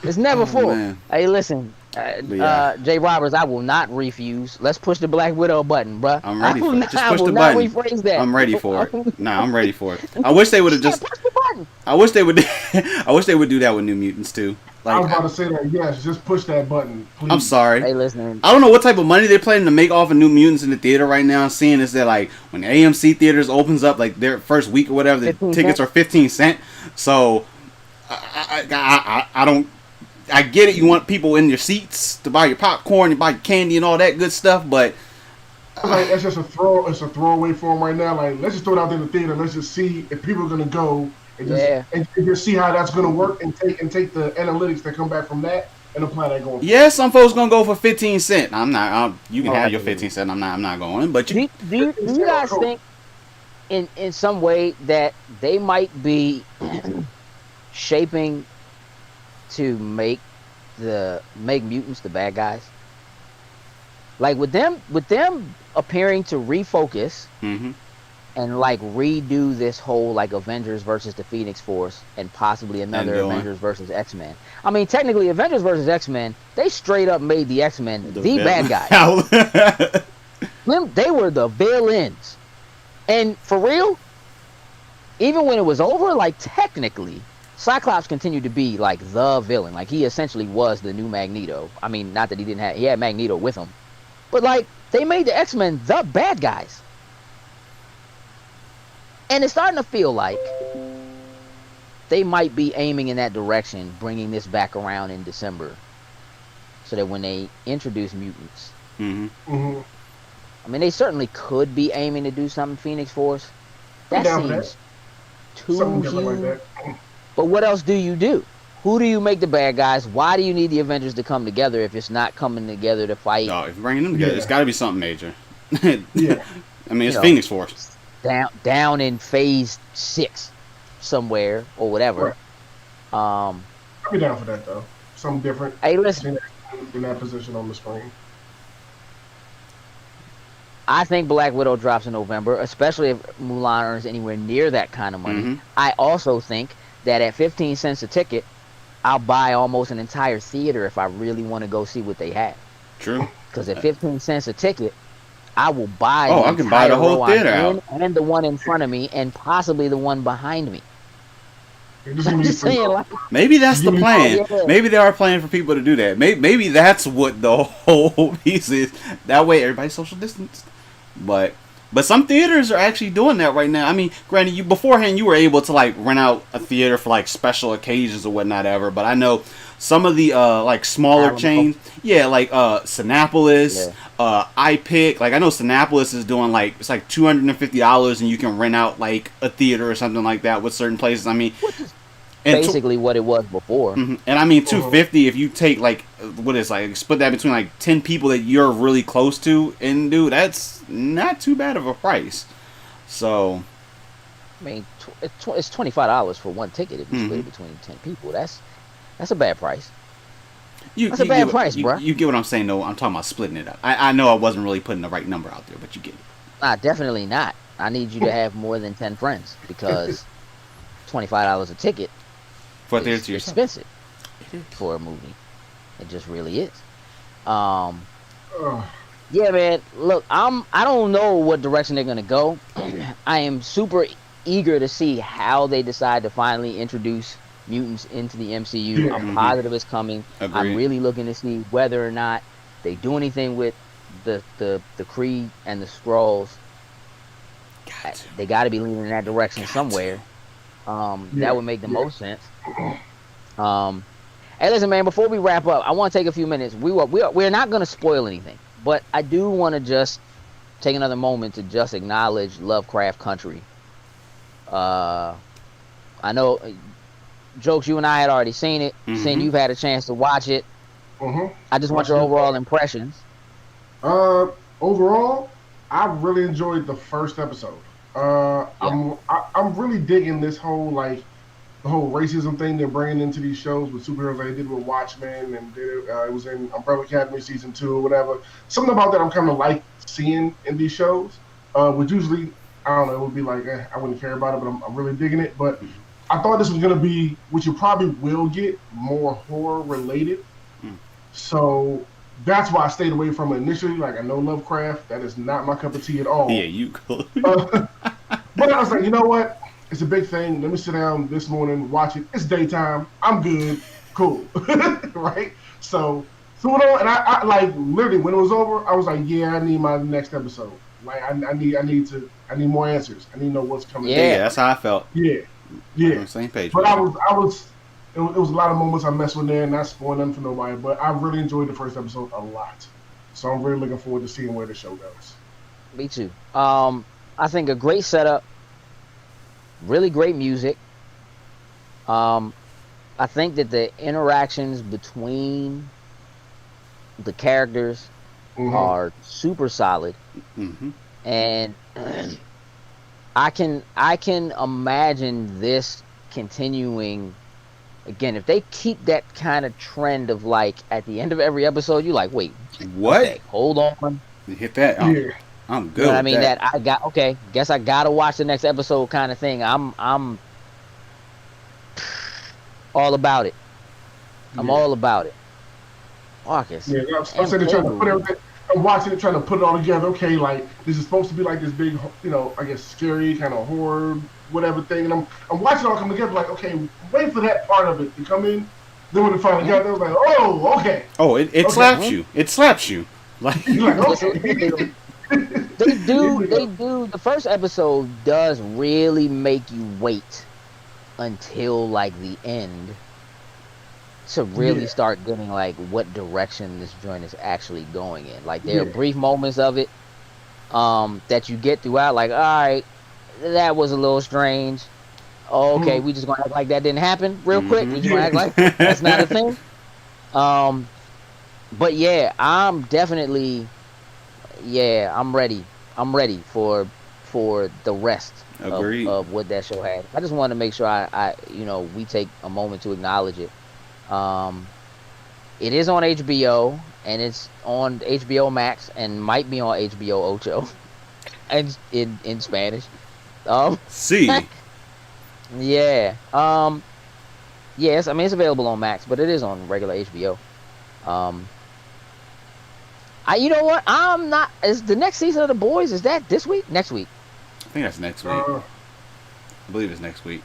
C: It's never full.
B: Man.
C: Hey, listen,
B: yeah.
C: Jay Roberts, I will not refuse. Let's push the Black Widow button, bro.
B: I'm ready for it. Just
C: I
B: push
C: will
B: the
C: not
B: button.
C: rephrase that.
B: I'm ready for it. Nah, I'm ready for it. I wish they would have just.
C: Push the button.
B: I wish they would. I wish they would do that with New Mutants too.
D: I was
B: Like,
D: about to say that. Yes, just push that button, please.
B: I'm sorry.
C: Hey, listen.
B: I don't know what type of money they're planning to make off of New Mutants in the theater right now. Seeing is that like when AMC theaters opens up like their first week or whatever, the
C: 15
B: tickets
C: cents.
B: are 15 cents. So I don't. I get it. You want people in your seats to buy your popcorn, you buy your candy and all that good stuff, but
D: Like, that's just It's a throwaway for him right now. Like, let's just throw it out there in the theater. Let's just see if people are gonna go and just and just see how that's gonna work and take the analytics that come back from that and apply that going.
B: yeah, some folks gonna go for 15 cents. I'm not. you can have your 15 cent. I'm not going. But
C: Do you guys think in some way that they might be shaping to make mutants the bad guys? Like with them appearing to refocus
B: Mm-hmm.
C: and like redo this whole like Avengers versus the Phoenix Force and possibly another Avengers versus X-Men. I mean, technically Avengers versus X-Men, they straight up made the X-Men the bad guys. They were the villains. And for real, even when it was over, like technically Cyclops continued to be like the villain. Like he essentially was the new Magneto. I mean, not that he had Magneto with him. But like they made the X-Men the bad guys. And it's starting to feel like they might be aiming in that direction, bringing this back around in December. So that when they introduce mutants,
D: Mm-hmm.
C: I mean, they certainly could be aiming to do something Phoenix Force. That seems too
D: something
C: huge.
D: like that.
C: But what else do you do? Who do you make the bad guys? Why do you need the Avengers to come together if it's not coming together to fight?
B: No, if you're bringing them together, it's got to be something major.
D: Yeah.
B: I mean, it's Phoenix Force.
C: Down in phase 6 somewhere or whatever.
D: I'll be down for that though. Something different.
C: Hey, listen.
D: In that position on the screen.
C: I think Black Widow drops in November, especially if Mulan earns anywhere near that kind of money.
B: Mm-hmm.
C: I also think that at 15 cents a ticket, I'll buy almost an entire theater if I really want to go see what they have.
B: True.
C: Because at 15 cents a ticket, I will buy
B: Oh,
C: the
B: I can buy the
C: entire
B: whole
C: row
B: theater
C: I'm in,
B: out.
C: and the one in front of me, and possibly the one behind me.
D: Just give
C: I'm
D: me
C: just saying, like,
B: Maybe that's
D: just
B: the
D: give me
B: plan.
C: yeah.
B: Maybe they are planning for people to do that. Maybe that's what the whole piece is. That way, everybody's social distance. But some theaters are actually doing that right now. I mean, granted, you beforehand you were able to like rent out a theater for like special occasions or whatnot ever. But I know some of the like smaller
C: Alamo.
B: chains, yeah, like Cinépolis,
C: Yeah.
B: iPick. Like I know Cinépolis is doing like it's like $250 and you can rent out like a theater or something like that with certain places. I mean,
C: Which is
B: and
C: basically what it was before.
B: and I mean 250 if you take like what is like split that between like 10 people that you're really close to, and dude, that's not too bad of a price. So
C: I mean, it's $25 for one ticket if you split it between 10 people. That's a bad price. That's a bad price, bro.
B: You get what I'm saying though. I'm talking about splitting it up. I know I wasn't really putting the right number out there, but you get it.
C: Nah, definitely not. I need you to have more than 10 friends because $25 a ticket
B: For a theater
C: is
B: to yourself.
C: expensive for a movie. It just really is. Yeah, man. Look, I don't know what direction they're gonna go. I am super eager to see how they decide to finally introduce mutants into the MCU. I'm positive it's coming.
B: Agreed.
C: I'm really looking to see whether or not they do anything with the Kree and the Skrulls. They got to be leaning in that direction somewhere. That would make the most sense. Hey, listen, man. Before we wrap up, I want to take a few minutes. We're not going to spoil anything, but I do want to just take another moment to just acknowledge Lovecraft Country. I know, Jokes, you and I had already seen it. Sin, you've had a chance to watch it. I just want your overall impressions.
D: Overall, I really enjoyed the first episode. I'm really digging this whole like the whole racism thing they're bringing into these shows with superheroes like they did with Watchmen and it was in Umbrella Academy season 2 or whatever. Something about that I'm kind of like seeing in these shows. Which usually I don't know, it would be like I wouldn't care about it, but I'm really digging it. But I thought this was gonna be, which you probably will get, more horror related. So that's why I stayed away from it initially. Like I know Lovecraft, that is not my cup of tea at all.
B: Yeah, you could.
D: But I was like, you know what? It's a big thing. Let me sit down this morning, watch it. It's daytime. I'm good. Cool. Right? So threw it on, and I like literally when it was over, I was like, yeah, I need my next episode. Like I need more answers. I need to know what's coming.
B: Yeah, that's how I felt.
D: Yeah.
B: On the same page.
D: But it was a lot of moments I messed with there, not spoiling nothing for nobody. But I really enjoyed the first episode a lot, so I'm really looking forward to seeing where the show goes.
C: Me too. I think a great setup, really great music. I think that the interactions between the characters are super solid, and I can imagine this continuing. Again, if they keep that kind of trend of like at the end of every episode, you're like, wait,
B: what?
C: Okay, hold on.
B: You hit that? I'm good.
C: You know what I mean? That I got okay. Guess I gotta watch the next episode, kind of thing. I'm all about it. I'm all about it. Marcus.
D: Yeah, I'm sitting trying to put everything. I'm watching it, trying to put it all together. Okay, like this is supposed to be like this big, I guess scary kind of horror, whatever thing. And I'm watching it all come together. Like, okay, wait for that part of it to come in. Then when it finally got there, I was like, oh, okay.
B: Oh, it slaps you. It slaps you. Like,
C: okay. They do. The first episode does really make you wait until like the end to really start getting like what direction this joint is actually going in. Like there are brief moments of it that you get throughout. Like, all right, that was a little strange. Oh, okay, we just gonna act like that didn't happen real quick. We just gonna act like that's not a thing. But yeah, I'm definitely. Yeah, I'm ready. I'm ready for the rest of what that show had. I just want to make sure I we take a moment to acknowledge it. It is on HBO and it's on HBO Max and might be on HBO Ocho, and in Spanish.
B: See.
C: Yeah. Yes, I mean it's available on Max, but it is on regular HBO. You know what? I'm not. Is the next season of The Boys? Is that this week? Next week?
B: I think that's next week. I believe it's next week.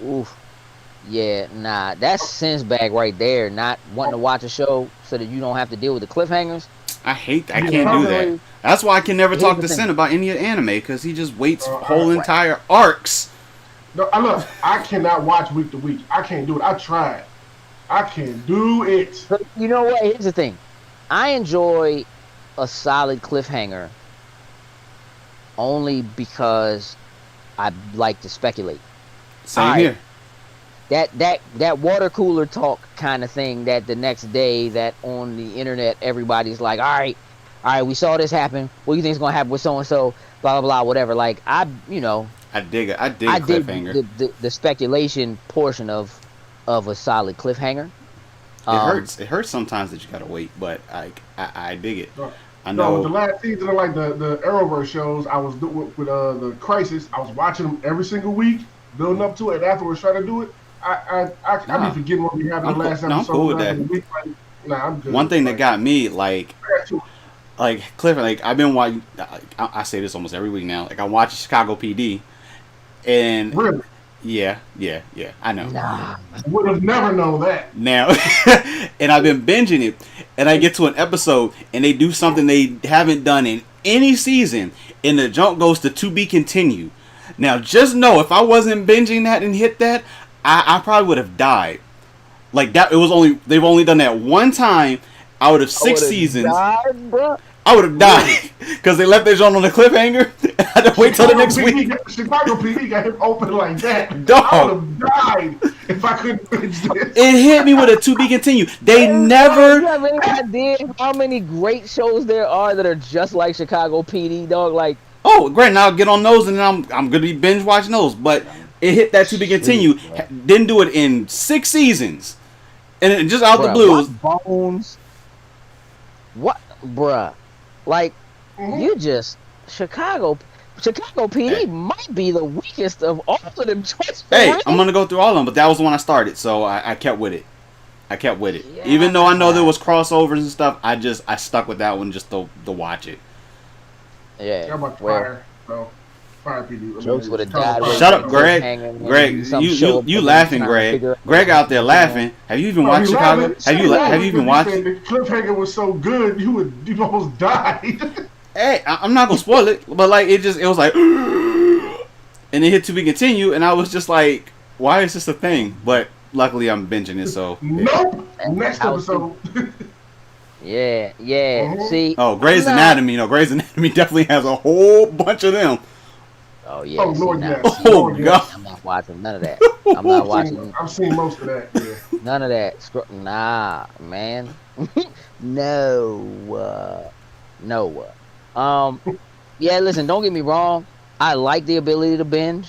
C: Oof. Yeah, nah. That's Sin's bag right there. Not wanting to watch a show so that you don't have to deal with the cliffhangers.
B: I hate that. I can't do that. That's why I can never talk to Sin about any anime, because he just waits whole entire arcs.
D: No, I cannot watch week to week. I can't do it. I tried. I can't do it.
C: But you know what? Here's the thing. I enjoy a solid cliffhanger only because I like to speculate.
B: Same here.
C: That water cooler talk kind of thing that the next day that on the internet everybody's like, all right, we saw this happen. What do you think is gonna happen with so and so? Blah blah blah, whatever. Like I dig it. I dig cliffhanger. The speculation portion of a solid cliffhanger.
B: It hurts sometimes that you gotta wait, but I dig it. I know.
D: No, with the last season of like the Arrowverse shows, I was with the Crisis. I was watching them every single week, building up to it. And afterwards, trying to do it. I be forgetting what we had in the last episode.
B: I'm cool with that.
D: I'm good.
B: One thing that got me like Cliff, like I've been watching. I say this almost every week now. Like I watch Chicago PD, and
D: really?
B: Yeah, I know.
C: Nah.
D: Would have never known that.
B: Now, and I've been binging it, and I get to an episode, and they do something they haven't done in any season, and the jump goes to be continued. Now, just know, if I wasn't binging that and hit that, I probably would have died. Like that, they've only done that one time out of 6 seasons.
C: Died, bro.
B: I would have died because they left their joint on the cliffhanger. I had to wait till the next week.
D: Chicago PD got him open like that.
B: Dog.
D: I would have died if I couldn't finish this.
B: It hit me with a to be continued. They never.
C: You have any idea how many great shows there are that are just like Chicago PD, dog? Like,
B: oh, great! Now I'll get on those, and then I'm gonna be binge watching those. But it hit that to be continued. Didn't do it in 6 seasons, and it just out the blue.
C: Bones. What, bruh? Like, you just Chicago PD might be the weakest of all of them.
B: Hey, I'm gonna go through all of them, but that was the one I started, so I kept with it.
C: Yeah,
B: even though I know there was crossovers and stuff. I stuck with that one just to watch it.
C: Yeah.
D: How about Fire? So, Fire PD.
C: Jokes would have died.
B: Shut up, Greg. Greg, you laughing, Greg? Greg out there laughing. Have you even watched Chicago? Have you even watched?
D: The cliffhanger was so good, you almost died.
B: Hey, I'm not gonna spoil it, but like it was like, and it hit to be continued, and I was just like, why is this a thing? But luckily I'm binging it, so.
D: Nope. Next episode.
C: Yeah. See.
B: Oh, Grey's Anatomy. No, Grey's Anatomy definitely has a whole bunch of them.
C: Oh yeah.
D: Oh Lord, yes.
B: Oh God.
C: I'm not watching none of that. I'm not watching.
D: I've seen most of that. Yeah.
C: None of that. Nah, man. No. Yeah. Listen. Don't get me wrong. I like the ability to binge.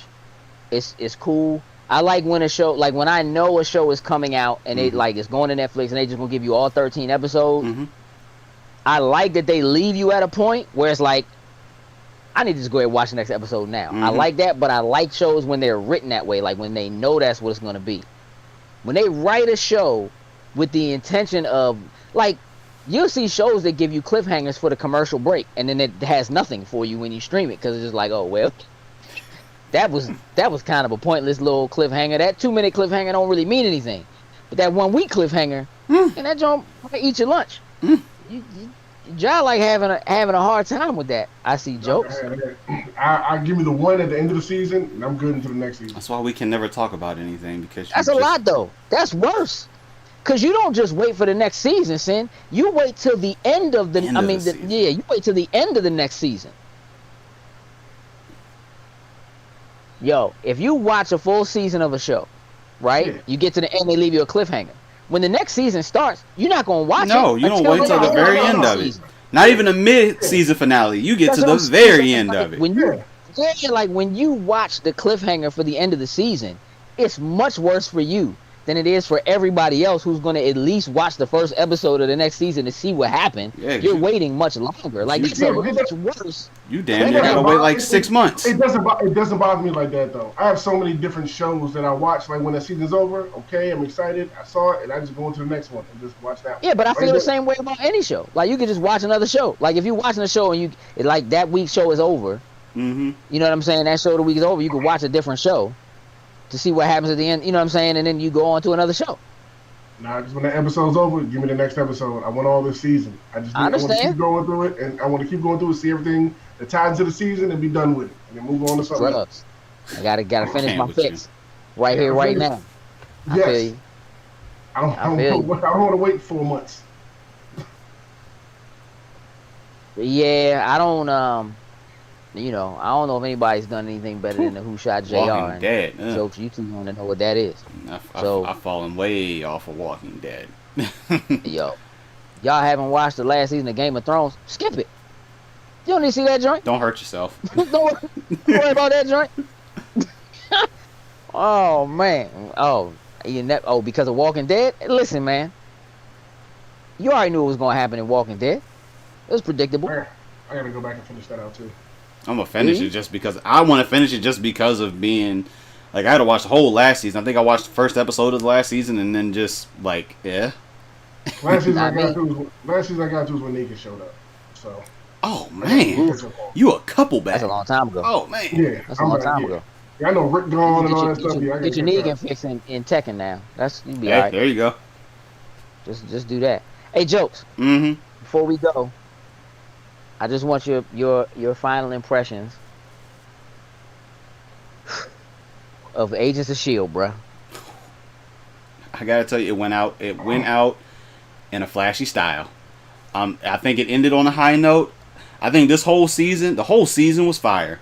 C: It's cool. I like when a show, like when I know a show is coming out and it like it's going to Netflix and they just gonna give you all 13 episodes. I like that they leave you at a point where it's like, I need to just go ahead and watch the next episode now. I like that, but I like shows when they're written that way, like when they know that's what it's gonna be. When they write a show with the intention of, like, you'll see shows that give you cliffhangers for the commercial break, and then it has nothing for you when you stream it because it's just like, oh well. That was kind of a pointless little cliffhanger. That 2-minute cliffhanger don't really mean anything. But that 1 week cliffhanger, and that don't eat your lunch. Y'all like having a hard time with that. I see jokes.
D: I give me the one at the end of the season, and I'm good into the next season.
B: That's why we can never talk about anything, because
C: that's a lot though. That's worse. Cause you don't just wait for the next season, Sin. You wait till the end of the. You wait till the end of the next season. Yo, if you watch a full season of a show, right? Yeah. You get to the end, they leave you a cliffhanger. When the next season starts, you're not going to watch it.
B: No, you don't wait till the very end of it. Not even a mid-season finale. You get to the very end of it.
C: When you watch the cliffhanger for the end of the season, it's much worse for you than it is for everybody else who's going to at least watch the first episode of the next season to see what happened.
B: Yeah,
C: you're waiting much longer. Like, it's much worse.
B: You damn near gotta wait like 6 months.
D: It doesn't bother me like that though. I have so many different shows that I watch. Like when the season's over, okay, I'm excited. I saw it, and I just go into the next one and just watch that one.
C: Yeah, but I feel the same way about any show. Like, you could just watch another show. Like, if you're watching a show and like that week's show is over, you know what I'm saying? That show the week is over. You could watch a different show to see what happens at the end. You know what I'm saying? And then you go on to another show.
D: Nah, because when the episode's over, give me the next episode. I want all this season. I want to keep going through it, and I want to keep going through it, see everything that ties into the season, and be done with it, and then move on to something else.
C: I gotta finish my fix right here, right now.
D: Yes.
C: I feel you.
D: I don't want to wait 4 months.
C: Yeah, I don't know if anybody's done anything better than the Who Shot JR.
B: Walking Dead.
C: Jokes, you two want to know what that is.
B: I've fallen way off of Walking Dead.
C: Yo, y'all haven't watched the last season of Game of Thrones? Skip it. You don't need to see that joint.
B: Don't hurt yourself.
C: Don't worry about that joint. Oh man. Because of Walking Dead? Listen, man. You already knew what was going to happen in Walking Dead. It was predictable.
D: I gotta go back and finish that out too.
B: I'm gonna finish it just because I want to finish it, just because of being like, I had to watch the whole last season. I think I watched the first episode of the last season and then just like, yeah.
D: Last season I got to was when Nika showed up. So.
B: Oh man, you a couple back.
C: That's a long time ago.
B: Oh man,
D: yeah,
C: that's a long time ago.
D: Yeah, I know Rick gone and all that stuff.
C: Get your Negan fix in Tekken now. You be
B: hey,
C: alright.
B: There you go.
C: Just do that. Hey, Jokes. Before we go, I just want your final impressions of Agents of S.H.I.E.L.D., bruh.
B: I gotta tell you, it went out in a flashy style. I think it ended on a high note. I think the whole season was fire.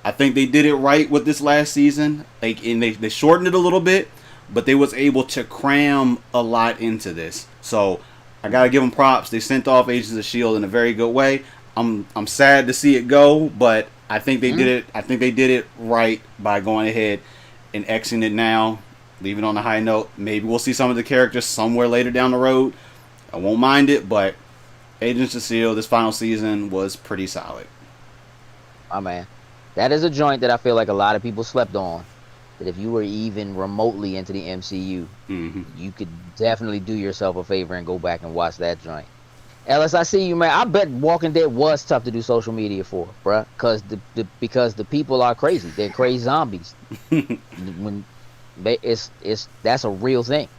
B: I think they did it right with this last season. And they shortened it a little bit, but they was able to cram a lot into this. So I gotta give them props. They sent off Agents of S.H.I.E.L.D. in a very good way. I'm sad to see it go, but I think they did it. I think they did it right by going ahead and Xing it now, leaving it on a high note. Maybe we'll see some of the characters somewhere later down the road. I won't mind it, but Agents of S.H.I.E.L.D., this final season was pretty solid.
C: Oh man, that is a joint that I feel like a lot of people slept on. That if you were even remotely into the MCU, you could definitely do yourself a favor and go back and watch that joint. Ellis, I see you, man. I bet Walking Dead was tough to do social media for, bruh, because the people are crazy. They're crazy zombies. That's a real thing.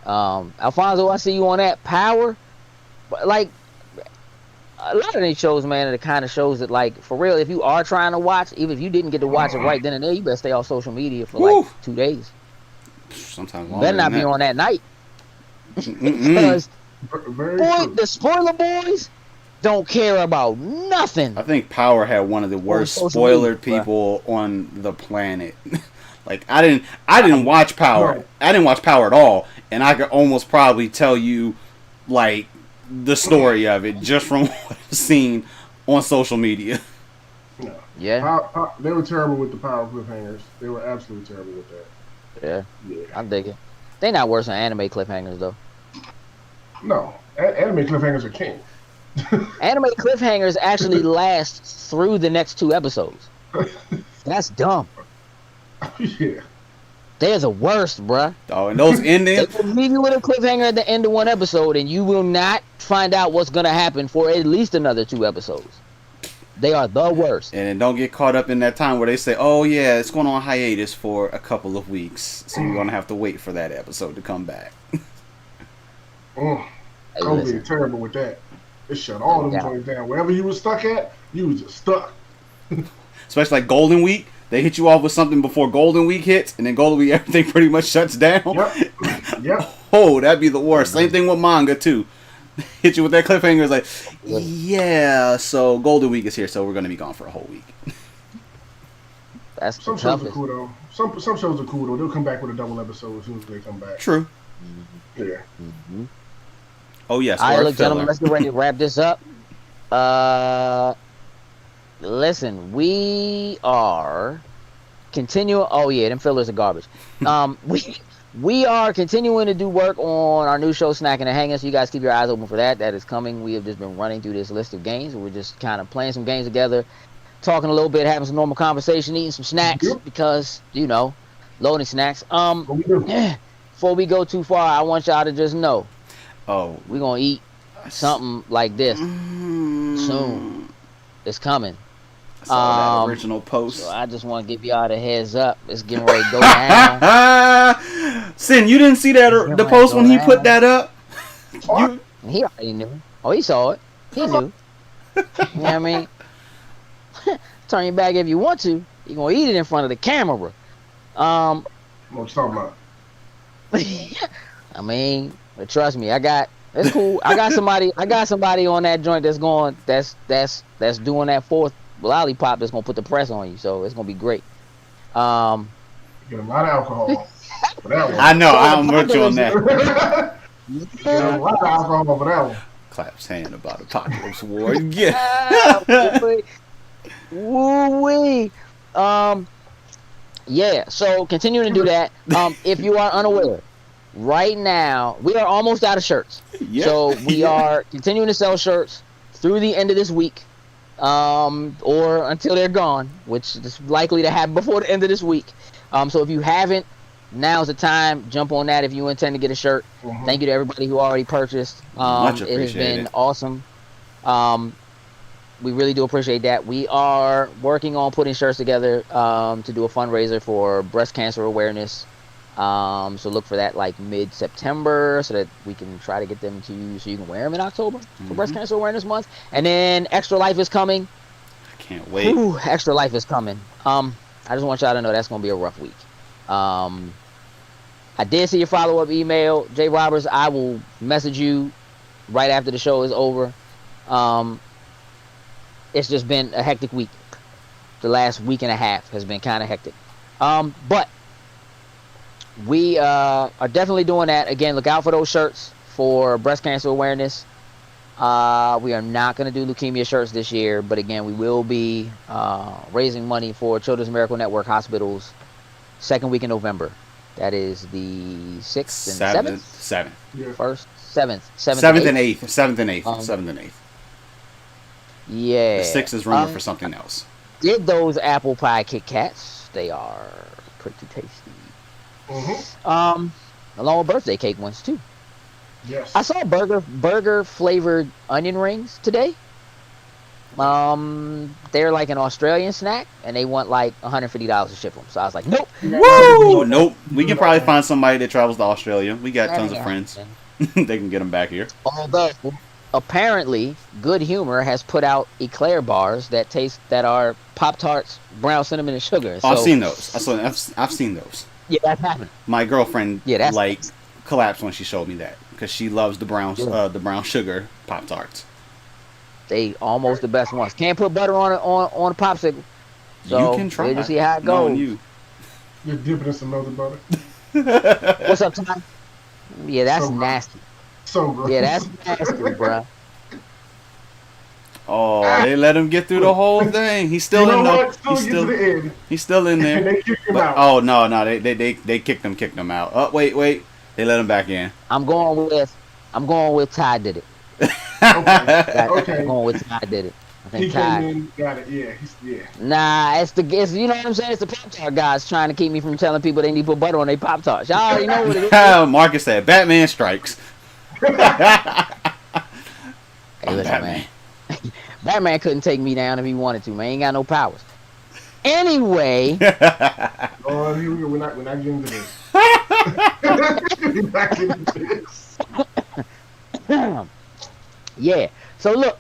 C: Alfonso, I see you on that. Power, like a lot of these shows, man, are the kind of shows that, like, for real, if you are trying to watch, even if you didn't get to watch it right then and there, you better stay off social media for like 2 days.
B: Sometimes
C: longer. Better not be on that night. Because the spoiler boys don't care about nothing.
B: I think Power had one of the worst spoiler people on the planet. Like, I didn't watch Power. No. I didn't watch Power at all, and I could almost probably tell you like the story of it just from what I've seen on social media.
D: No.
C: Yeah.
D: They were terrible with the Power cliffhangers. They were absolutely terrible with that.
C: Yeah. I'm digging. They're not worse than anime cliffhangers though.
D: No, anime cliffhangers are king.
C: Anime cliffhangers actually last through the next 2 episodes. That's dumb.
D: Yeah.
C: They're the worst, bruh.
B: Oh, and those endings.
C: They will leave you with a cliffhanger at the end of 1 episode, and you will not find out what's going to happen for at least another 2 episodes. They are the worst.
B: And don't get caught up in that time where they say, oh, yeah, it's going on hiatus for a couple of weeks, so you're going to have to wait for that episode to come back.
D: Don't be terrible with that. It shut all them joints down. Wherever you was stuck at, you was just stuck.
B: Especially like Golden Week. They hit you off with something before Golden Week hits, and then Golden Week, everything pretty much shuts down.
D: Yep.
B: Oh, that'd be the worst. Same thing with manga, too. Hit you with that cliffhanger. It's like, yeah, so Golden Week is here, so we're going to be gone for a whole week.
C: That's
D: some shows are cool, though. Some shows are cool, though. They'll come back with a double episode as soon as they come back.
B: True.
D: Yeah.
C: Mm-hmm.
B: Oh, yes.
C: All right, look, gentlemen, let's get ready to wrap this up. Listen, we are continuing. Oh yeah, them fillers are garbage. We are continuing to do work on our new show, Snacking and Hanging, so you guys keep your eyes open for that. That is coming. We have just been running through this list of games. We're just kind of playing some games together, talking a little bit, having some normal conversation, eating some snacks because, loading snacks. Before we go too far, I want y'all to just know, we're going to eat something like this soon. It's coming.
B: I saw that original post.
C: So I just want to give y'all the heads up. It's getting ready to go down.
B: Sin, you didn't see that the post when he put that up?
C: He already knew. Oh, he saw it. He knew. You know what I mean? Turn your back if you want to. You're going to eat it in front of the camera.
D: What you talking about?
C: I mean, but trust me, it's cool. I got somebody on that joint that's doing that fourth lollipop that's gonna put the press on you, so it's gonna be great.
D: Get a lot of alcohol for that one.
B: I know, I'm with you on that.
D: Get a lot of alcohol for that one.
B: Claps hand about Apocalypse War. Yeah.
C: Woo-wee. Yeah, so continuing to do that. If you are unaware, right now we are almost out of shirts. Yeah. So we are continuing to sell shirts through the end of this week. Or until they're gone, which is likely to happen before the end of this week. So if you haven't, now's the time. Jump on that if you intend to get a shirt. Mm-hmm. Thank you to everybody who already purchased.
B: Much
C: it has been
B: it.
C: Awesome. We really do appreciate that. We are working on putting shirts together to do a fundraiser for breast cancer awareness. So look for that like mid-September so that we can try to get them to you so you can wear them in October for Breast Cancer Awareness Month. And then Extra Life is coming.
B: I can't wait.
C: Extra Life is coming. I just want y'all to know that's going to be a rough week. I did see your follow-up email, Jay Roberts. I will message you right after the show is over. It's just been a hectic week. The last week and a half has been kind of hectic. But we are definitely doing that. Again, look out for those shirts for breast cancer awareness. We are not going to do leukemia shirts this year, but again, we will be raising money for Children's Miracle Network hospitals second week in November. That is the 6th and 7th? 7th and 8th.
B: 7th and 8th.
C: Yeah.
B: The 6th is rumored for something else.
C: Did those apple pie Kitkats. They are pretty tasty. Along with birthday cake ones too.
D: Yes.
C: I saw burger flavored onion rings today. They're like an Australian snack, and they want like $150 to ship them. So I was like, nope.
B: Woo! Nope. We can probably find somebody that travels to Australia. We got tons of friends. They can get them back here.
C: Although, apparently, Good Humor has put out eclair bars that are Pop-Tarts, brown cinnamon, and sugar. So,
B: I've seen those. I've seen those.
C: Yeah, that's happening.
B: My girlfriend collapsed when she showed me that because she loves the brown sugar Pop-Tarts.
C: They almost the best ones. Can't put butter on a popsicle. So
B: you can try.
C: We'll just see how it goes.
D: You're dipping in some melted butter.
C: What's up, Ty? Yeah, that's nasty.
D: So gross.
C: Yeah, that's nasty, bro.
B: Oh, they let him get through the whole thing. He's still in there. He's still in there.
D: They kicked him out.
B: Oh no, they kicked him out. Oh wait, they let him back in.
C: I'm going with Ty did it.
D: Okay.
C: I'm going with Ty did it. I think
D: he
C: Ty
D: came in, got it. Yeah,
C: Nah, it's you know what I'm saying? It's the Pop-Tart guys trying to keep me from telling people they need to put butter on their Pop-Tarts. Y'all already know what it is.
B: Marcus said, "Batman strikes."
C: Hey, listen, man. Batman couldn't take me down if he wanted to, man. He ain't got no powers. Anyway.
D: Oh, we're not getting into this. We're not getting into this.
C: Yeah. So look,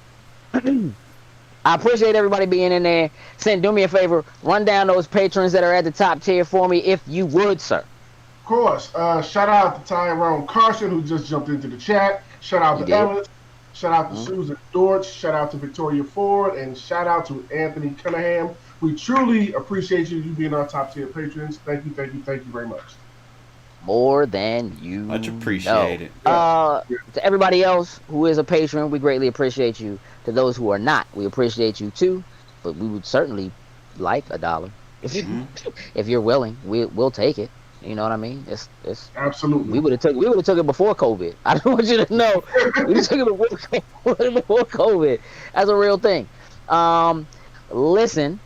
C: I appreciate everybody being in there. Do me a favor, run down those patrons that are at the top tier for me, if you would, sir.
D: Of course. Shout out to Tyrone Carson, who just jumped into the chat. Shout out to Ellis. Shout out to Susan Dortch. Shout out to Victoria Ford. And shout out to Anthony Cunningham. We truly appreciate you being our top tier patrons. Thank you very much.
C: More than you
B: much appreciated.
C: To everybody else who is a patron, we greatly appreciate you. To those who are not, we appreciate you too. But we would certainly like $1 if you're willing. We'll take it. You know what I mean? It's
D: absolutely.
C: We would have took it before COVID. I don't want you to know. We took it before COVID. That's a real thing. Listen.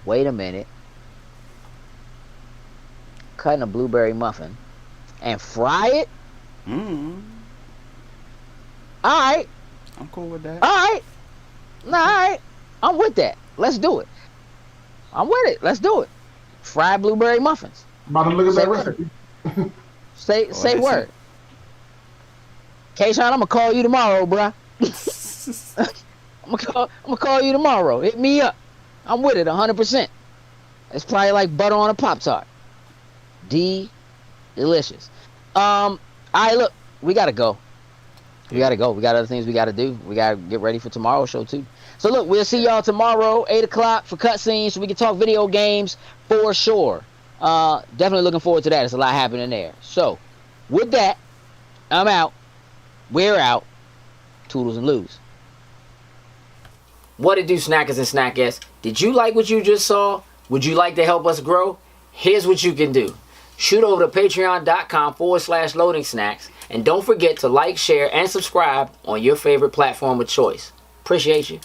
C: Wait a minute. Cutting a blueberry muffin and fry it. All right.
B: I'm cool with that.
C: All right. All right. I'm with that. Let's do it. I'm with it. Let's do it. Fried blueberry muffins.
D: About to look at that recipe.
C: Say word. Kayshawn, I'm gonna call you tomorrow, bruh. I'm gonna call you tomorrow. Hit me up. I'm with it 100%. It's probably like butter on a Pop-Tart. Delicious. All right, look, we gotta go. We got other things we gotta do. We gotta get ready for tomorrow's show too. So look, we'll see y'all tomorrow, 8 o'clock for cutscenes, so we can talk video games for sure. Definitely looking forward to that. There's a lot happening there. So, with that, I'm out. We're out. Toodles and Loos.
A: What it do, snackers and snackettes? Did you like what you just saw? Would you like to help us grow? Here's what you can do. Shoot over to patreon.com/loading snacks. And don't forget to like, share, and subscribe on your favorite platform of choice. Appreciate you.